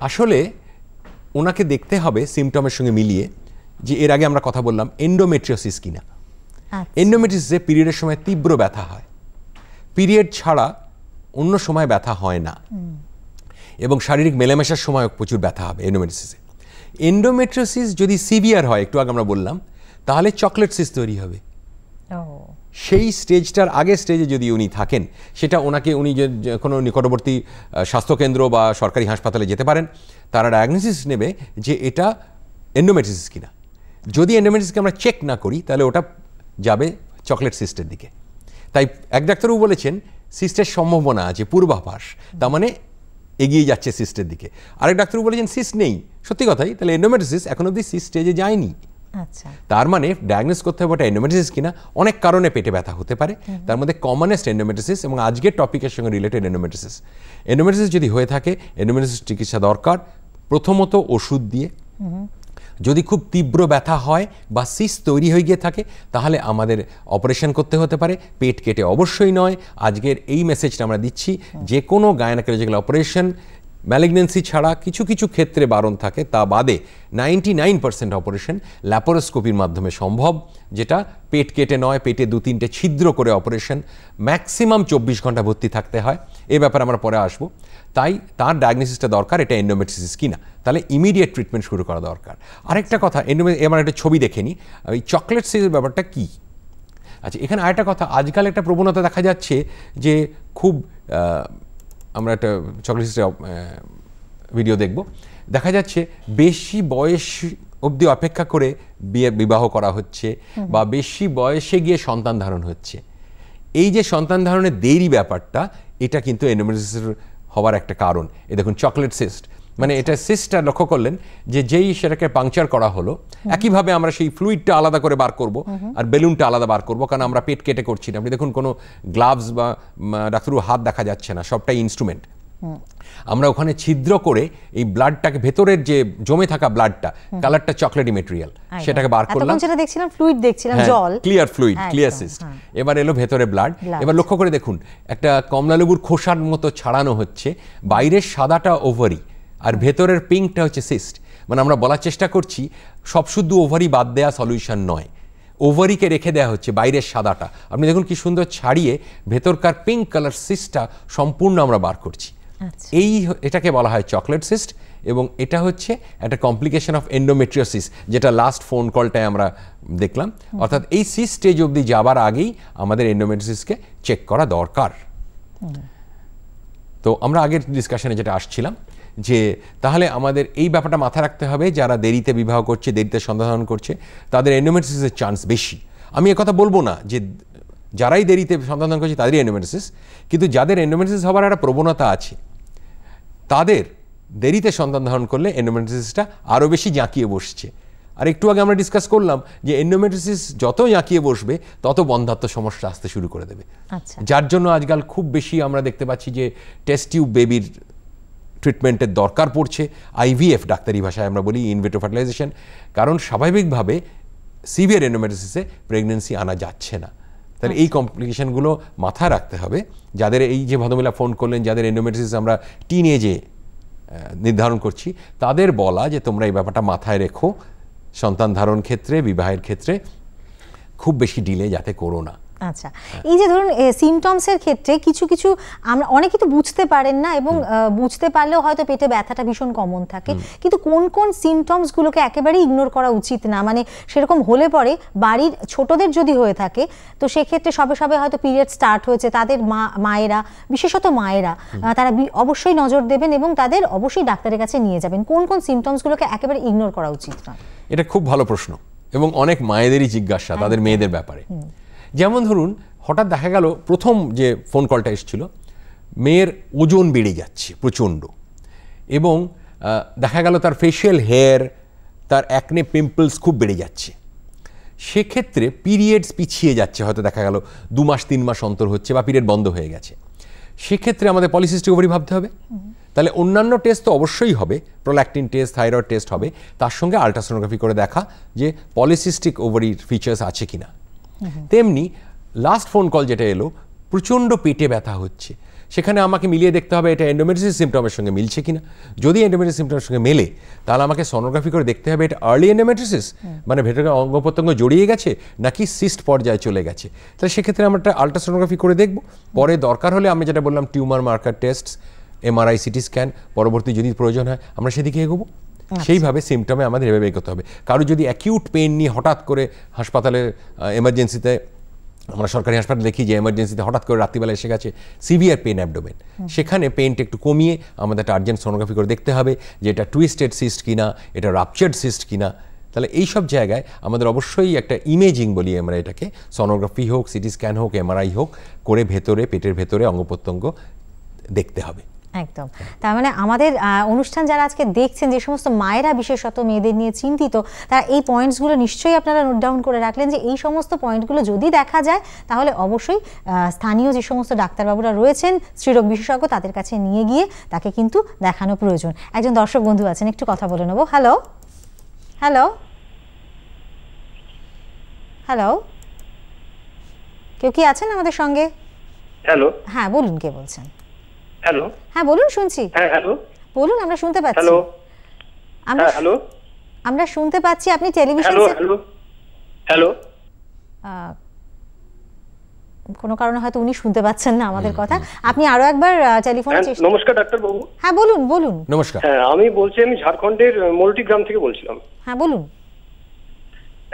B: আসলে ওনাকে দেখতে হবে সিমটমের সঙ্গে মিলিয়ে যে এর আগে আমরা কথা বললাম এন্ডোমেট্রিওসিস কিনা। এন্ডোমেট্রিওসিসে পিরিয়ডের সময় তীব্র ব্যথা হয়, পিরিয়ড ছাড়া অন্য সময় ব্যথা হয় না, এবং শারীরিক মেলামেশার সময় প্রচুর ব্যথা হবে এন্ডোমেট্রিওসিসে। এন্ডোমেট্রিওসিস যদি সিভিয়ার হয়, একটু আগে আমরা বললাম, তাহলে চকলেট সিস্ট তৈরি হবে। সেই স্টেজটার আগের স্টেজে যদি উনি থাকেন, সেটা ওনাকে উনি যে কোনো নিকটবর্তী স্বাস্থ্যকেন্দ্র বা সরকারি হাসপাতালে যেতে পারেন, তারা ডায়াগনোসিস নেবে যে এটা এন্ডোমেট্রিওসিস কিনা। যদি এন্ডোমেট্রিওসিসকে আমরা চেক না করি তাহলে ওটা যাবে চকলেট সিস্টের দিকে। তাই এক ডাক্তারবাবু বলেছেন সিস্টের সম্ভাবনা আছে, পূর্বাভাস, তার মানে এগিয়ে যাচ্ছে সিস্টের দিকে। আরেক ডাক্তারবাবু বলেছেন সিস্ট নেই, সত্যি কথাই, তাহলে এন্ডোমেট্রিওসিস এখন অবধি সিস্ট স্টেজে যায়নি।
A: আচ্ছা,
B: তার মানে ডায়াগনোস করতে হবে ওটা এন্ডোমেট্রিওসিস কিনা। অনেক কারণে পেটে ব্যথা হতে পারে, তার মধ্যে কমনেস্ট এন্ডোমেট্রিওসিস, এবং আজকের টপিকের সঙ্গে রিলেটেড এন্ডোমেট্রিওসিস। এন্ডোমেট্রিওসিস যদি হয়ে থাকে, এন্ডোমেট্রিওসিস চিকিৎসা দরকার, প্রথমত ওষুধ দিয়ে। যদি খুব তীব্র ব্যথা হয় বা সিস্ট তৈরি হয়ে গিয়ে থাকে, তাহলে আমাদের অপারেশন করতে হতে পারে, পেট কেটে অবশ্যই নয়। আজকের এই মেসেজটা আমরা দিচ্ছি, যে কোনো গাইনোকোলজিক্যাল অপারেশন ম্যালিগনেন্সি ছাড়া কিছু কিছু ক্ষেত্রে বারণ থাকে, তা বাদে 99% অপারেশন ল্যাপারোস্কোপির মাধ্যমে সম্ভব, যেটা পেট কেটে নয়, পেটে 2-3টে ছিদ্র করে অপারেশন, ম্যাক্সিমাম 24 ঘন্টা ভর্তি থাকতে হয়। এ ব্যাপারে আমরা পরে আসবো। তাই তার ডায়াগনোসিসটা দরকার, এটা এন্ডোমেট্রিওসিস কিনা, তাহলে ইমিডিয়েট ট্রিটমেন্ট শুরু করা দরকার। আরেকটা কথা, এবার একটা ছবি দেখে নিই, ওই চকলেট সিস্টের ব্যাপারটা কী। আচ্ছা, এখানে আরেকটা কথা, আজকাল একটা প্রবণতা দেখা যাচ্ছে যে খুব আমরা একটা চকলেট সিস্টের ভিডিও দেখব, দেখা যাচ্ছে বেশি বয়স অবধি অপেক্ষা করে বিবাহ করা হচ্ছে, বা বেশি বয়সে গিয়ে সন্তান ধারণ হচ্ছে। এই যে সন্তান ধারণের দেরি ব্যাপারটা, এটা কিন্তু এন্ডোমেট্রিওসিস হওয়ার একটা কারণ। এই দেখুন চকলেট সিস্ট, মানে এটা সিস্টটা লক্ষ্য করলেন যে যেই সেটাকে পাংচার করা হলো, একইভাবে আমরা সেই ফ্লুইডটা আলাদা করে বার করব আর বেলুনটা আলাদা বার করব, কারণ আমরা পেট কেটে করছি না। আপনি দেখুন কোনো গ্লাভস বা ডাক্তারবাবুর হাত দেখা যাচ্ছে না, সবটাই ইনস্ট্রুমেন্ট। আমরা ওখানে ছিদ্র করে এই ব্লাডটাকে, ভেতরের যে জমে থাকা ব্লাডটা, কালারটা চকলেটি মেটেরিয়াল, সেটাকে বার করলাম,
A: যেটা দেখছিলাম ফ্লুইড, দেখছিলাম জল,
B: ক্লিয়ার ফ্লুইড, ক্লিয়ার সিস্ট। এবার এলো ভেতরে ব্লাড। এবার লক্ষ্য করে দেখুন, একটা কমলালেবুর খোসার মতো ছাড়ানো হচ্ছে, বাইরের সাদাটা ওভারি আর ভেতরের পিঙ্কটা হচ্ছে সিস্ট। মানে আমরা বলার চেষ্টা করছি সব শুদ্ধ ওভারি বাদ দেওয়া সলিউশন নয়, ওভারিকে রেখে দেওয়া হচ্ছে, বাইরের সাদাটা আপনি দেখুন কি সুন্দর ছাড়িয়ে ভেতরকার পিঙ্ক কালার সিস্টটা সম্পূর্ণ আমরা বার করছি। এটাকে বলা হয় চকলেট সিস্ট, এবং এটা হচ্ছে একটা কমপ্লিকেশন অফ এন্ডোমেট্রিওসিস, যেটা লাস্ট ফোন কলটায় আমরা দেখলাম। অর্থাৎ এই সিস্ট স্টেজ অবধি যাবার আগেই আমাদের এন্ডোমেট্রিওসিসকে চেক করা দরকার। তো আমরা আগের ডিসকাশনে যেটা আসছিলাম, যে তাহলে আমাদের এই ব্যাপারটা মাথায় রাখতে হবে, যারা দেরিতে বিবাহ করছে, দেরিতে সন্তান করছে, তাদের এন্ডোমেট্রিওসিসের চান্স বেশি। আমি একথা বলবো না যে যারাই দেরিতে সন্তান করছে তাদেরই এন্ডোমেট্রিওসিস, কিন্তু যাদের এন্ডোমেট্রিওসিস হওয়ার একটা প্রবণতা আছে, তাদের দেরিতে সন্তান ধারণ করলে এন্ডোমেট্রিওসিসটা আরও বেশি জাঁকিয়ে বসছে। আর একটু আগে আমরা ডিসকাস করলাম যে এন্ডোমেট্রিওসিস যত জাঁকিয়ে বসবে তত বন্ধাত্ম সমস্যা আসতে শুরু করে দেবে। যার জন্য আজকাল খুব বেশি আমরা দেখতে পাচ্ছি যে টেস্ট টিউব বেবির ট্রিটমেন্টের দরকার পড়ছে, আইভিএফ ডাক্তারি ভাষায় আমরা বলি, ইন ভিট্রো ফার্টিলাইজেশন, কারণ স্বাভাবিকভাবে সিভিয়ার এন্ডোমেট্রিওসিসে প্রেগনেন্সি আনা যাচ্ছে না। তাহলে এই কমপ্লিকেশনগুলো মাথায় রাখতে হবে। যাদের এই যে ভদ্রমহিলা ফোন করলেন, যাদের এন্ডোমেট্রিওসিস আমরা টিনেজে নির্ধারণ করছি, তাদের বলা যে তোমরা এই ব্যাপারটা মাথায় রেখো, সন্তান ধারণ ক্ষেত্রে, বিবাহের ক্ষেত্রে খুব বেশি ডিলে যাতে করো না।
A: আচ্ছা, এই যে ধরুন সিমটমসের ক্ষেত্রে কিছু কিছু আমরা অনেকে তো বুঝতে পারেন না, এবং বুঝতে পারলেও হয়তো পেটে ব্যথাটা ভীষণ কমন থাকে, কিন্তু কোন কোন সিমটমসগুলোকে একেবারেই ইগনোর করা উচিত না? মানে সেরকম হলে পরে বাড়ির ছোটদের যদি হয়ে থাকে, তো সেক্ষেত্রে সবে সবে হয়তো পিরিয়ড স্টার্ট হয়েছে, তাদের মায়েরা, বিশেষত মায়েরা, তারা অবশ্যই নজর দেবেন এবং তাদের অবশ্যই ডাক্তারের কাছে নিয়ে যাবেন। কোন কোন সিমটমসগুলোকে একেবারে ইগনোর করা উচিত না?
B: এটা খুব ভালো প্রশ্ন, এবং অনেক মায়েদেরই জিজ্ঞাসা তাদের মেয়েদের ব্যাপারে। যেমন ধরুন, হঠাৎ দেখা গেল প্রথম যে ফোন কলটা এসেছিল, মেয়ের ওজন বেড়ে যাচ্ছে প্রচণ্ড, এবং দেখা গেল তার ফেশিয়াল হেয়ার, তার অ্যাকনে পিম্পলস খুব বেড়ে যাচ্ছে। সেক্ষেত্রে পিরিয়ডস পিছিয়ে যাচ্ছে, হয়তো দেখা গেল 2 মাস 3 মাস অন্তর হচ্ছে, বা পিরিয়ড বন্ধ হয়ে গেছে। সেক্ষেত্রে আমাদের পলিসিস্টিক ওভারি ভাবতে হবে। তাহলে অন্যান্য টেস্ট তো অবশ্যই হবে, প্রোল্যাকটিন টেস্ট, থাইরয়েড টেস্ট হবে, তার সঙ্গে আলট্রাসোনোগ্রাফি করে দেখা যে পলিসিস্টিক ওভারির ফিচার্স আছে কিনা। তেমনি লাস্ট ফোন কল যেটা এলো, প্রচণ্ড পেটে ব্যথা হচ্ছে, সেখানে আমাকে মিলিয়ে দেখতে হবে এটা এন্ডোমেট্রিওসিস সিমটমের সঙ্গে মিলছে কিনা। যদি এন্ডোমেট্রিওসিস সিমটমের সঙ্গে মেলে, তাহলে আমাকে সোনোগ্রাফি করে দেখতে হবে এটা আর্লি এন্ডোমেট্রিওসিস, মানে ভেতরে অঙ্গ প্রত্যঙ্গ জড়িয়ে গেছে, নাকি সিস্ট পর্যায়ে চলে গেছে। তাহলে সেক্ষেত্রে আমরা একটা আলট্রাসোনোগ্রাফি করে দেখব। পরে দরকার হলে আমি যেটা বললাম, tumour marker test, MRI, CT scan, পরবর্তী যদি প্রয়োজন হয় আমরা সেদিকে এগোবো। সেইভাবে সিমটমে আমাদের এভাবে এগোতে হবে। কারো যদি অ্যাকিউট পেইন নিয়ে হঠাৎ করে হাসপাতালে এমার্জেন্সিতে, আমরা সরকারি হাসপাতালে দেখি যে এমার্জেন্সিতে হঠাৎ করে রাত্রিবেলা এসে গেছে সিভিয়ার পেন অ্যাবডোমেন, সেখানে পেইনটা একটু কমিয়ে আমাদের একটা আর্জেন্ট সোনোগ্রাফি করে দেখতে হবে যে এটা টুইস্টেড সিস্ট কিনা, এটা রাপচার্ড সিস্ট কিনা। তাহলে এই সব জায়গায় আমাদের অবশ্যই একটা ইমেজিং বলি আমরা এটাকে, সোনোগ্রাফি হোক, সিটি স্ক্যান হোক, এমআরআই হোক, করে ভেতরে, পেটের ভেতরে অঙ্গ প্রত্যঙ্গ দেখতে হবে।
A: একদম। তার মানে আমাদের অনুষ্ঠান যারা আজকে দেখছেন, যে সমস্ত মায়েরা বিশেষত মেয়েদের নিয়ে চিন্তিত, তারা এই পয়েন্টসগুলো নিশ্চয়ই আপনারা নোট ডাউন করে রাখলেন যে এই সমস্ত পয়েন্টগুলো যদি দেখা যায়, তাহলে অবশ্যই স্থানীয় যে সমস্ত ডাক্তারবাবুরা রয়েছেন, স্ত্রীরোগ বিশেষজ্ঞ, তাদের কাছে নিয়ে গিয়ে তাকে কিন্তু দেখানো প্রয়োজন। একজন দর্শক বন্ধু আছেন, একটু কথা বলে নেব। হ্যালো হ্যালো হ্যালো, কেউ কি আছেন আমাদের সঙ্গে?
G: হ্যালো,
A: হ্যাঁ বলুন, কে বলছেন?
G: হ্যালো,
A: হ্যাঁ বলুন, শুনছি।
G: হ্যাঁ হ্যালো,
A: বলুন, আমরা শুনতে পাচ্ছি।
G: হ্যালো,
A: হ্যালো, আমরা শুনতে পাচ্ছি। আপনি টেলিভিশন,
G: হ্যালো হ্যালো,
A: কোনো কারণে হয়তো উনি শুনতে পাচ্ছেন না আমাদের কথা। আপনি আরো একবার টেলিফোনে চেষ্টা।
G: নমস্কার ডাক্তার বাবু।
A: হ্যাঁ বলুন বলুন।
B: নমস্কার।
G: হ্যাঁ, আমি বলছি, আমি ঝাড়খণ্ডের মোলটি গ্রাম থেকে বলছিলাম।
A: হ্যাঁ বলুন।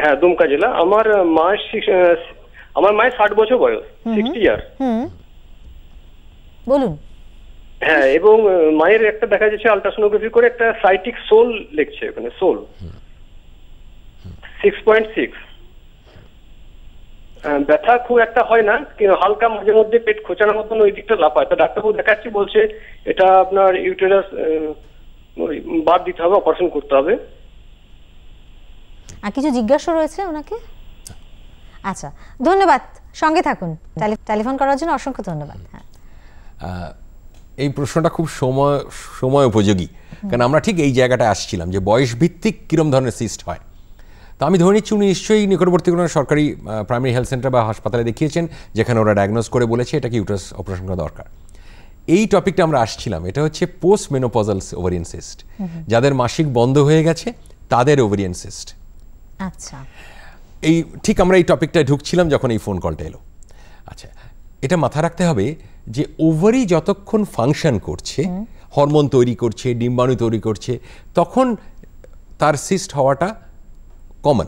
G: হ্যাঁ, দুমকা জেলা। আমার মায়ের 60 বছর বয়স, 60 ইয়ার।
A: বলুন।
G: হ্যাঁ, এবং মায়ের একটা দেখা যাচ্ছে আলট্রাসোনোগ্রাফি করে একটা সাইটিক সোল লিখছে, ওখানে সোল 6.6। ব্যথা খুব একটা হয় না, কিন্তু হালকা মাঝে মধ্যে পেট খোঁচানোর মতন ওই দিকটা লাফায়। তা ডাক্তারবাবু দেখাচ্ছি, বলছে এটা আপনার ইউটেরাস বাদ দিতে হবে, অপারেশন করতে হবে।
A: আর কিছু জিজ্ঞাসা রয়েছে ওনাকে? আচ্ছা, ধন্যবাদ, সঙ্গে থাকুন। টেলিফোন করার জন্য অসংখ্য ধন্যবাদ। হ্যাঁ,
B: এই প্রশ্নটা খুব সময় উপযোগী, কারণ আমরা ঠিক এই জায়গাটায় আসছিলাম যে বয়স ভিত্তিক কীরকম ধরনের সিস্ট হয়। তো আমি ধরে নিচ্ছি উনি নিশ্চয়ই নিকটবর্তী কোনো সরকারি প্রাইমারি হেলথ সেন্টার বা হাসপাতালে দেখিয়েছেন, যেখানে ওরা ডায়াগনোজ করে বলেছে এটাকে ইউটারাস অপারেশন করা দরকার। এই টপিকটা আমরা আসছিলাম, এটা হচ্ছে পোস্ট মেনোপজাল ওভারিয়ান সিস্ট, যাদের মাসিক বন্ধ হয়ে গেছে তাদের ওভারিয়ান সিস্ট।
A: আচ্ছা,
B: এই ঠিক আমরা এই টপিকটায় ঢুকছিলাম যখন এই ফোন কলটা এলো। আচ্ছা, এটা মাথায় রাখতে হবে যে ওভারি যতক্ষণ ফাংশন করছে, হরমোন তৈরি করছে, ডিম্বাণু তৈরি করছে, তখন তার সিস্ট হওয়াটা কমন।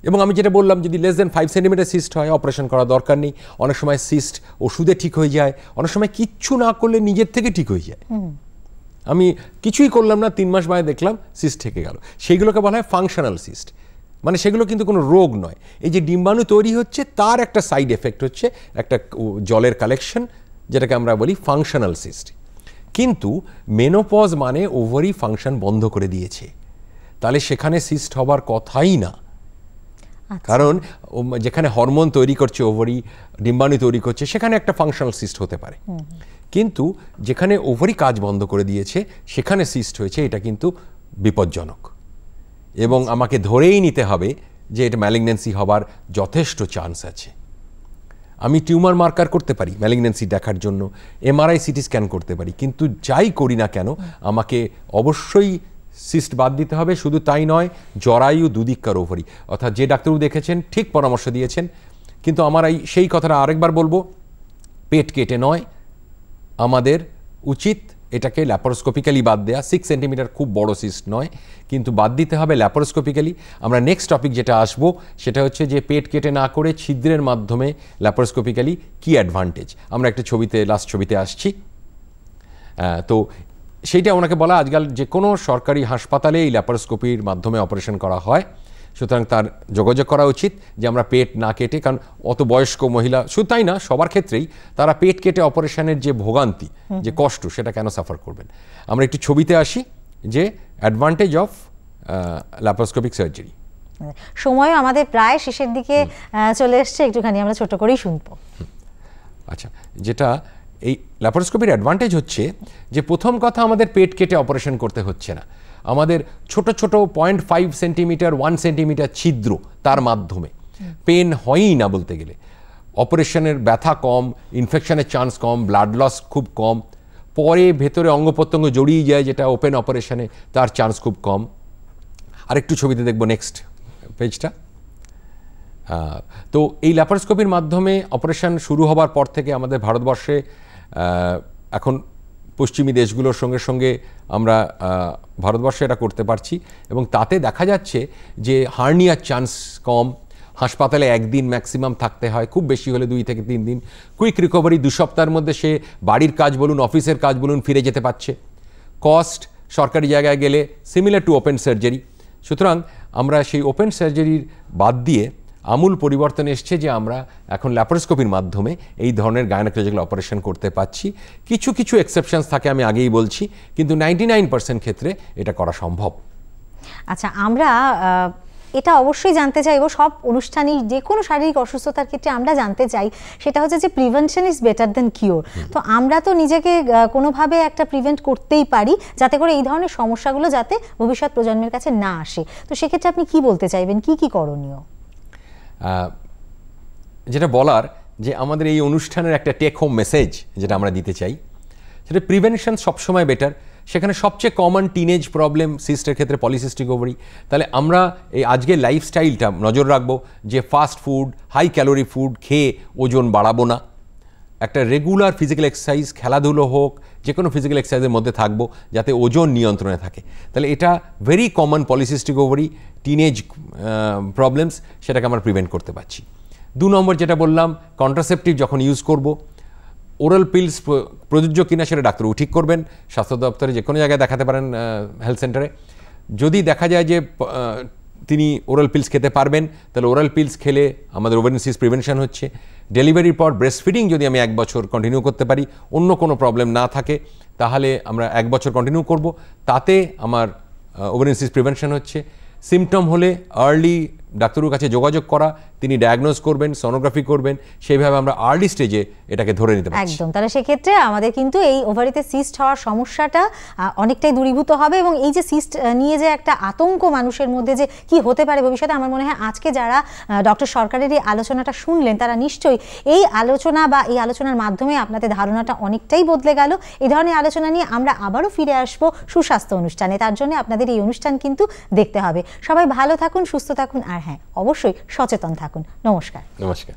B: এবং আমি যেটা বললাম, যদি লেস দেন 5 সেন্টিমিটার সিস্ট হয় অপারেশন করা দরকার নেই। অনেক সময় সিস্ট ওষুধে ঠিক হয়ে যায়, অনেক সময় কিচ্ছু না করলে নিজের থেকে ঠিক হয়ে যায়। আমি কিছুই করলাম না, 3 মাস বাদে দেখলাম সিস্ট থেকে গেল। সেইগুলোকে বলা হয় ফাংশনাল সিস্ট, মানে সেগুলো কিন্তু কোনো রোগ নয়। এই যে ডিম্বাণু তৈরি হচ্ছে, তার একটা সাইড এফেক্ট হচ্ছে একটা জলের কালেকশন, যেটাকে আমরা বলি ফাংশনাল সিস্ট। কিন্তু মেনোপজ মানে ওভারি ফাংশন বন্ধ করে দিয়েছে, তাহলে সেখানে সিস্ট হবার কথাই না। কারণ যেখানে হরমোন তৈরি করছে ওভারি, ডিম্বাণু তৈরি করছে, সেখানে একটা ফাংশনাল সিস্ট হতে পারে। কিন্তু যেখানে ওভারি কাজ বন্ধ করে দিয়েছে সেখানে সিস্ট হয়েছে, এটা কিন্তু বিপজ্জনক এবং আমাকে ধরেই নিতে হবে যে এটা ম্যালিগন্যান্সি হবার যথেষ্ট চান্স আছে। আমি টিউমার মার্কার করতে পারি ম্যালিগন্যান্সি দেখার জন্য, এমআরআই সিটি স্ক্যান করতে পারি, কিন্তু যাই করি না কেন আমাকে অবশ্যই সিস্ট বাদ দিতে হবে। শুধু তাই নয়, জরায়ু দুদিককার ওভারি, অর্থাৎ যে ডাক্তারবাবু দেখেছেন ঠিক পরামর্শ দিয়েছেন, কিন্তু আমার সেই কথাটা আরেকবার বলবো, পেট কেটে নয়, আমাদের উচিত এটাকে ল্যাপারোস্কোপিক্যালি বাদ দেয়া। 6 সেন্টিমিটার খুব বড় সিস্ট নয়, কিন্তু বাদ দিতে হবে ল্যাপারোস্কোপিক্যালি। আমরা নেক্সট টপিক যেটা আসবো সেটা হচ্ছে যে পেট কেটে না করে ছিদ্রের মাধ্যমে ল্যাপারোস্কোপিক্যালি কী অ্যাডভান্টেজ। আমরা একটা ছবিতে, লাস্ট ছবিতে আসছি। তো সেইটা ওনাকে বলা, আজকাল যে কোনো সরকারি হাসপাতালে এই ল্যাপারোস্কোপির মাধ্যমে অপারেশন করা হয়, সুতরাং তার যোগাযোগ করা উচিত যে আমরা পেট না কেটে, কারণ অত বয়স্ক মহিলা, শুধু তাই না সবার ক্ষেত্রেই তারা পেট কেটে অপারেশনের যে ভোগান্তি, যে কষ্ট, সেটা কেন সাফার করবেন। আমরা একটু ছবিতে আসি যে অ্যাডভান্টেজ অফ ল্যাপারোস্কোপিক সার্জারি।
A: সময় আমাদের প্রায় শেষের দিকে চলে এসছে, একটুখানি আমরা ছোট করেই শুনবো।
B: আচ্ছা, যেটা এই ল্যাপারোস্কোপির অ্যাডভান্টেজ হচ্ছে যে প্রথম কথা, আমাদের পেট কেটে অপারেশন করতে হচ্ছে না, আমাদের ছোট ছোট 0.5 সেন্টিমিটার 1 সেন্টিমিটার ছিদ্র, তার মাধ্যমে পেন হয়ই না বলতে গেলে। অপারেশনের ব্যথা কম, ইনফেকশনের চান্স কম, ব্লাড লস খুব কম, পরে ভেতরে অঙ্গ প্রত্যঙ্গ জড়িয়ে যায় যেটা ওপেন অপারেশনে, তার চান্স খুব কম। আরেকটু ছবিতে দেখব, নেক্সট পেজটা। তো এই ল্যাপারোস্কোপির মাধ্যমে অপারেশন শুরু হবার পর থেকে আমাদের ভারতবর্ষে এখন পশ্চিমী দেশগুলোর সঙ্গে সঙ্গে আমরা ভারতবর্ষে এটা করতে পারছি, এবং তাতে দেখা যাচ্ছে যে হার্নিয়ার চান্স কম, হাসপাতালে একদিন ম্যাক্সিমাম থাকতে হয়, খুব বেশি হলে 2 থেকে 3 দিন। কুইক রিকভারি, 2 সপ্তাহের মধ্যে সে বাড়ির কাজ বলুন, অফিসের কাজ বলুন, ফিরে যেতে পারছে। কস্ট সরকারি জায়গায় গেলে সিমিলার টু ওপেন সার্জারি। সুতরাং আমরা সেই ওপেন সার্জারির বাদ দিয়ে আমূল পরিবর্তন এসছে যে আমরা এখন ল্যাপারোস্কোপির মাধ্যমে এই ধরনের গাইনোকোলজিক্যাল অপারেশন করতে পারছি। কিছু কিছু এক্সেপশনস থাকে, আমি আগেই বলছি, কিন্তু 99% ক্ষেত্রে এটা করা সম্ভব।
A: আচ্ছা, আমরা এটা অবশ্যই জানতে চাইবো, সব অনুষ্ঠানে যে কোনো শারীরিক অসুস্থতার ক্ষেত্রে আমরা জানতে চাই, সেটা হচ্ছে যে prevention is better then cure. তো আমরা তো নিজেকে কোনোভাবে একটা প্রিভেন্ট করতেই পারি, যাতে করে এই ধরনের সমস্যাগুলো যাতে ভবিষ্যৎ প্রজন্মের কাছে না আসে। তো সেক্ষেত্রে আপনি কি বলতে চাইবেন, কি কি করণীয়?
B: যেটা বলার, যে আমাদের এই অনুষ্ঠানের একটা টেক হোম মেসেজ যেটা আমরা দিতে চাই, সেটা প্রিভেনশন সবসময় বেটার। সেখানে সবচেয়ে কমন টিনেজ প্রবলেম সিস্টের ক্ষেত্রে পলিসিস্টিক ওভারি। তাহলে আমরা এই আজকের লাইফস্টাইলটা নজর রাখবো যে fast food, high calorie food খেয়ে ওজন বাড়াবো না, একটা রেগুলার ফিজিক্যাল এক্সারসাইজ, খেলাধুলো হোক, যে কোনো ফিজিক্যাল এক্সারসাইজের মধ্যে থাকবো যাতে ওজন নিয়ন্ত্রণে থাকে। তাহলে এটা very common polycystic ovary, teenage problems, সেটাকে আমরা প্রিভেন্ট করতে পারছি। 2 নম্বর যেটা বললাম, কন্ট্রাসেপটিভ যখন ইউজ করব, ওরাল পিলস প্রযোজ্য কিনা সেটা ডাক্তারবাবু ঠিক করবেন। স্বাস্থ্য দপ্তরে যে কোনো জায়গায় দেখাতে পারেন, হেলথ সেন্টারে। যদি দেখা যায় যে তিনি ওরাল পিলস খেতে পারবেন, তাহলে ওরাল পিলস খেলে আমাদের ওভারিয়ান সিস্ট প্রিভেনশন হচ্ছে। ডেলিভারির পর ব্রেস্ট ফিডিং যদি আমি 1 বছর কন্টিনিউ করতে পারি, অন্য কোনো প্রবলেম না থাকে, তাহলে আমরা 1 বছর কন্টিনিউ করব, তাতে আমার ওভারিয়ান সিস্ট প্রিভেনশন হচ্ছে। সিমটম হলে আর্লি ডাক্তারের কাছে যোগাযোগ করা, তিনি ডায়াগনোজ করবেন, সোনোগ্রাফি করবেন, সেইভাবে আমরা আর্লি স্টেজে এটাকে ধরে নিতে পারছি।
A: একদম, তাহলে সেক্ষেত্রে আমাদের কিন্তু এই ওভারিতে সিস্ট হওয়ার সমস্যাটা অনেকটাই দূরীভূত হবে। এবং এই যে সিস্ট নিয়ে যে একটা আতঙ্ক মানুষের মধ্যে যে কি হতে পারে ভবিষ্যতে, আমার মনে হয় আজকে যারা ডক্টর সরকারের এই আলোচনাটা শুনলেন, তারা নিশ্চয়ই এই আলোচনা বা এই আলোচনার মাধ্যমে আপনাদের ধারণাটা অনেকটাই বদলে গেল। এই ধরনের আলোচনা নিয়ে আমরা আবারও ফিরে আসবো সুস্বাস্থ্য অনুষ্ঠানে, তার জন্য আপনাদের এই অনুষ্ঠান কিন্তু দেখতে হবে। সবাই ভালো থাকুন, সুস্থ থাকুন, আর হ্যাঁ, অবশ্যই সচেতন থাকুন। নমস্কার।
B: নমস্কার।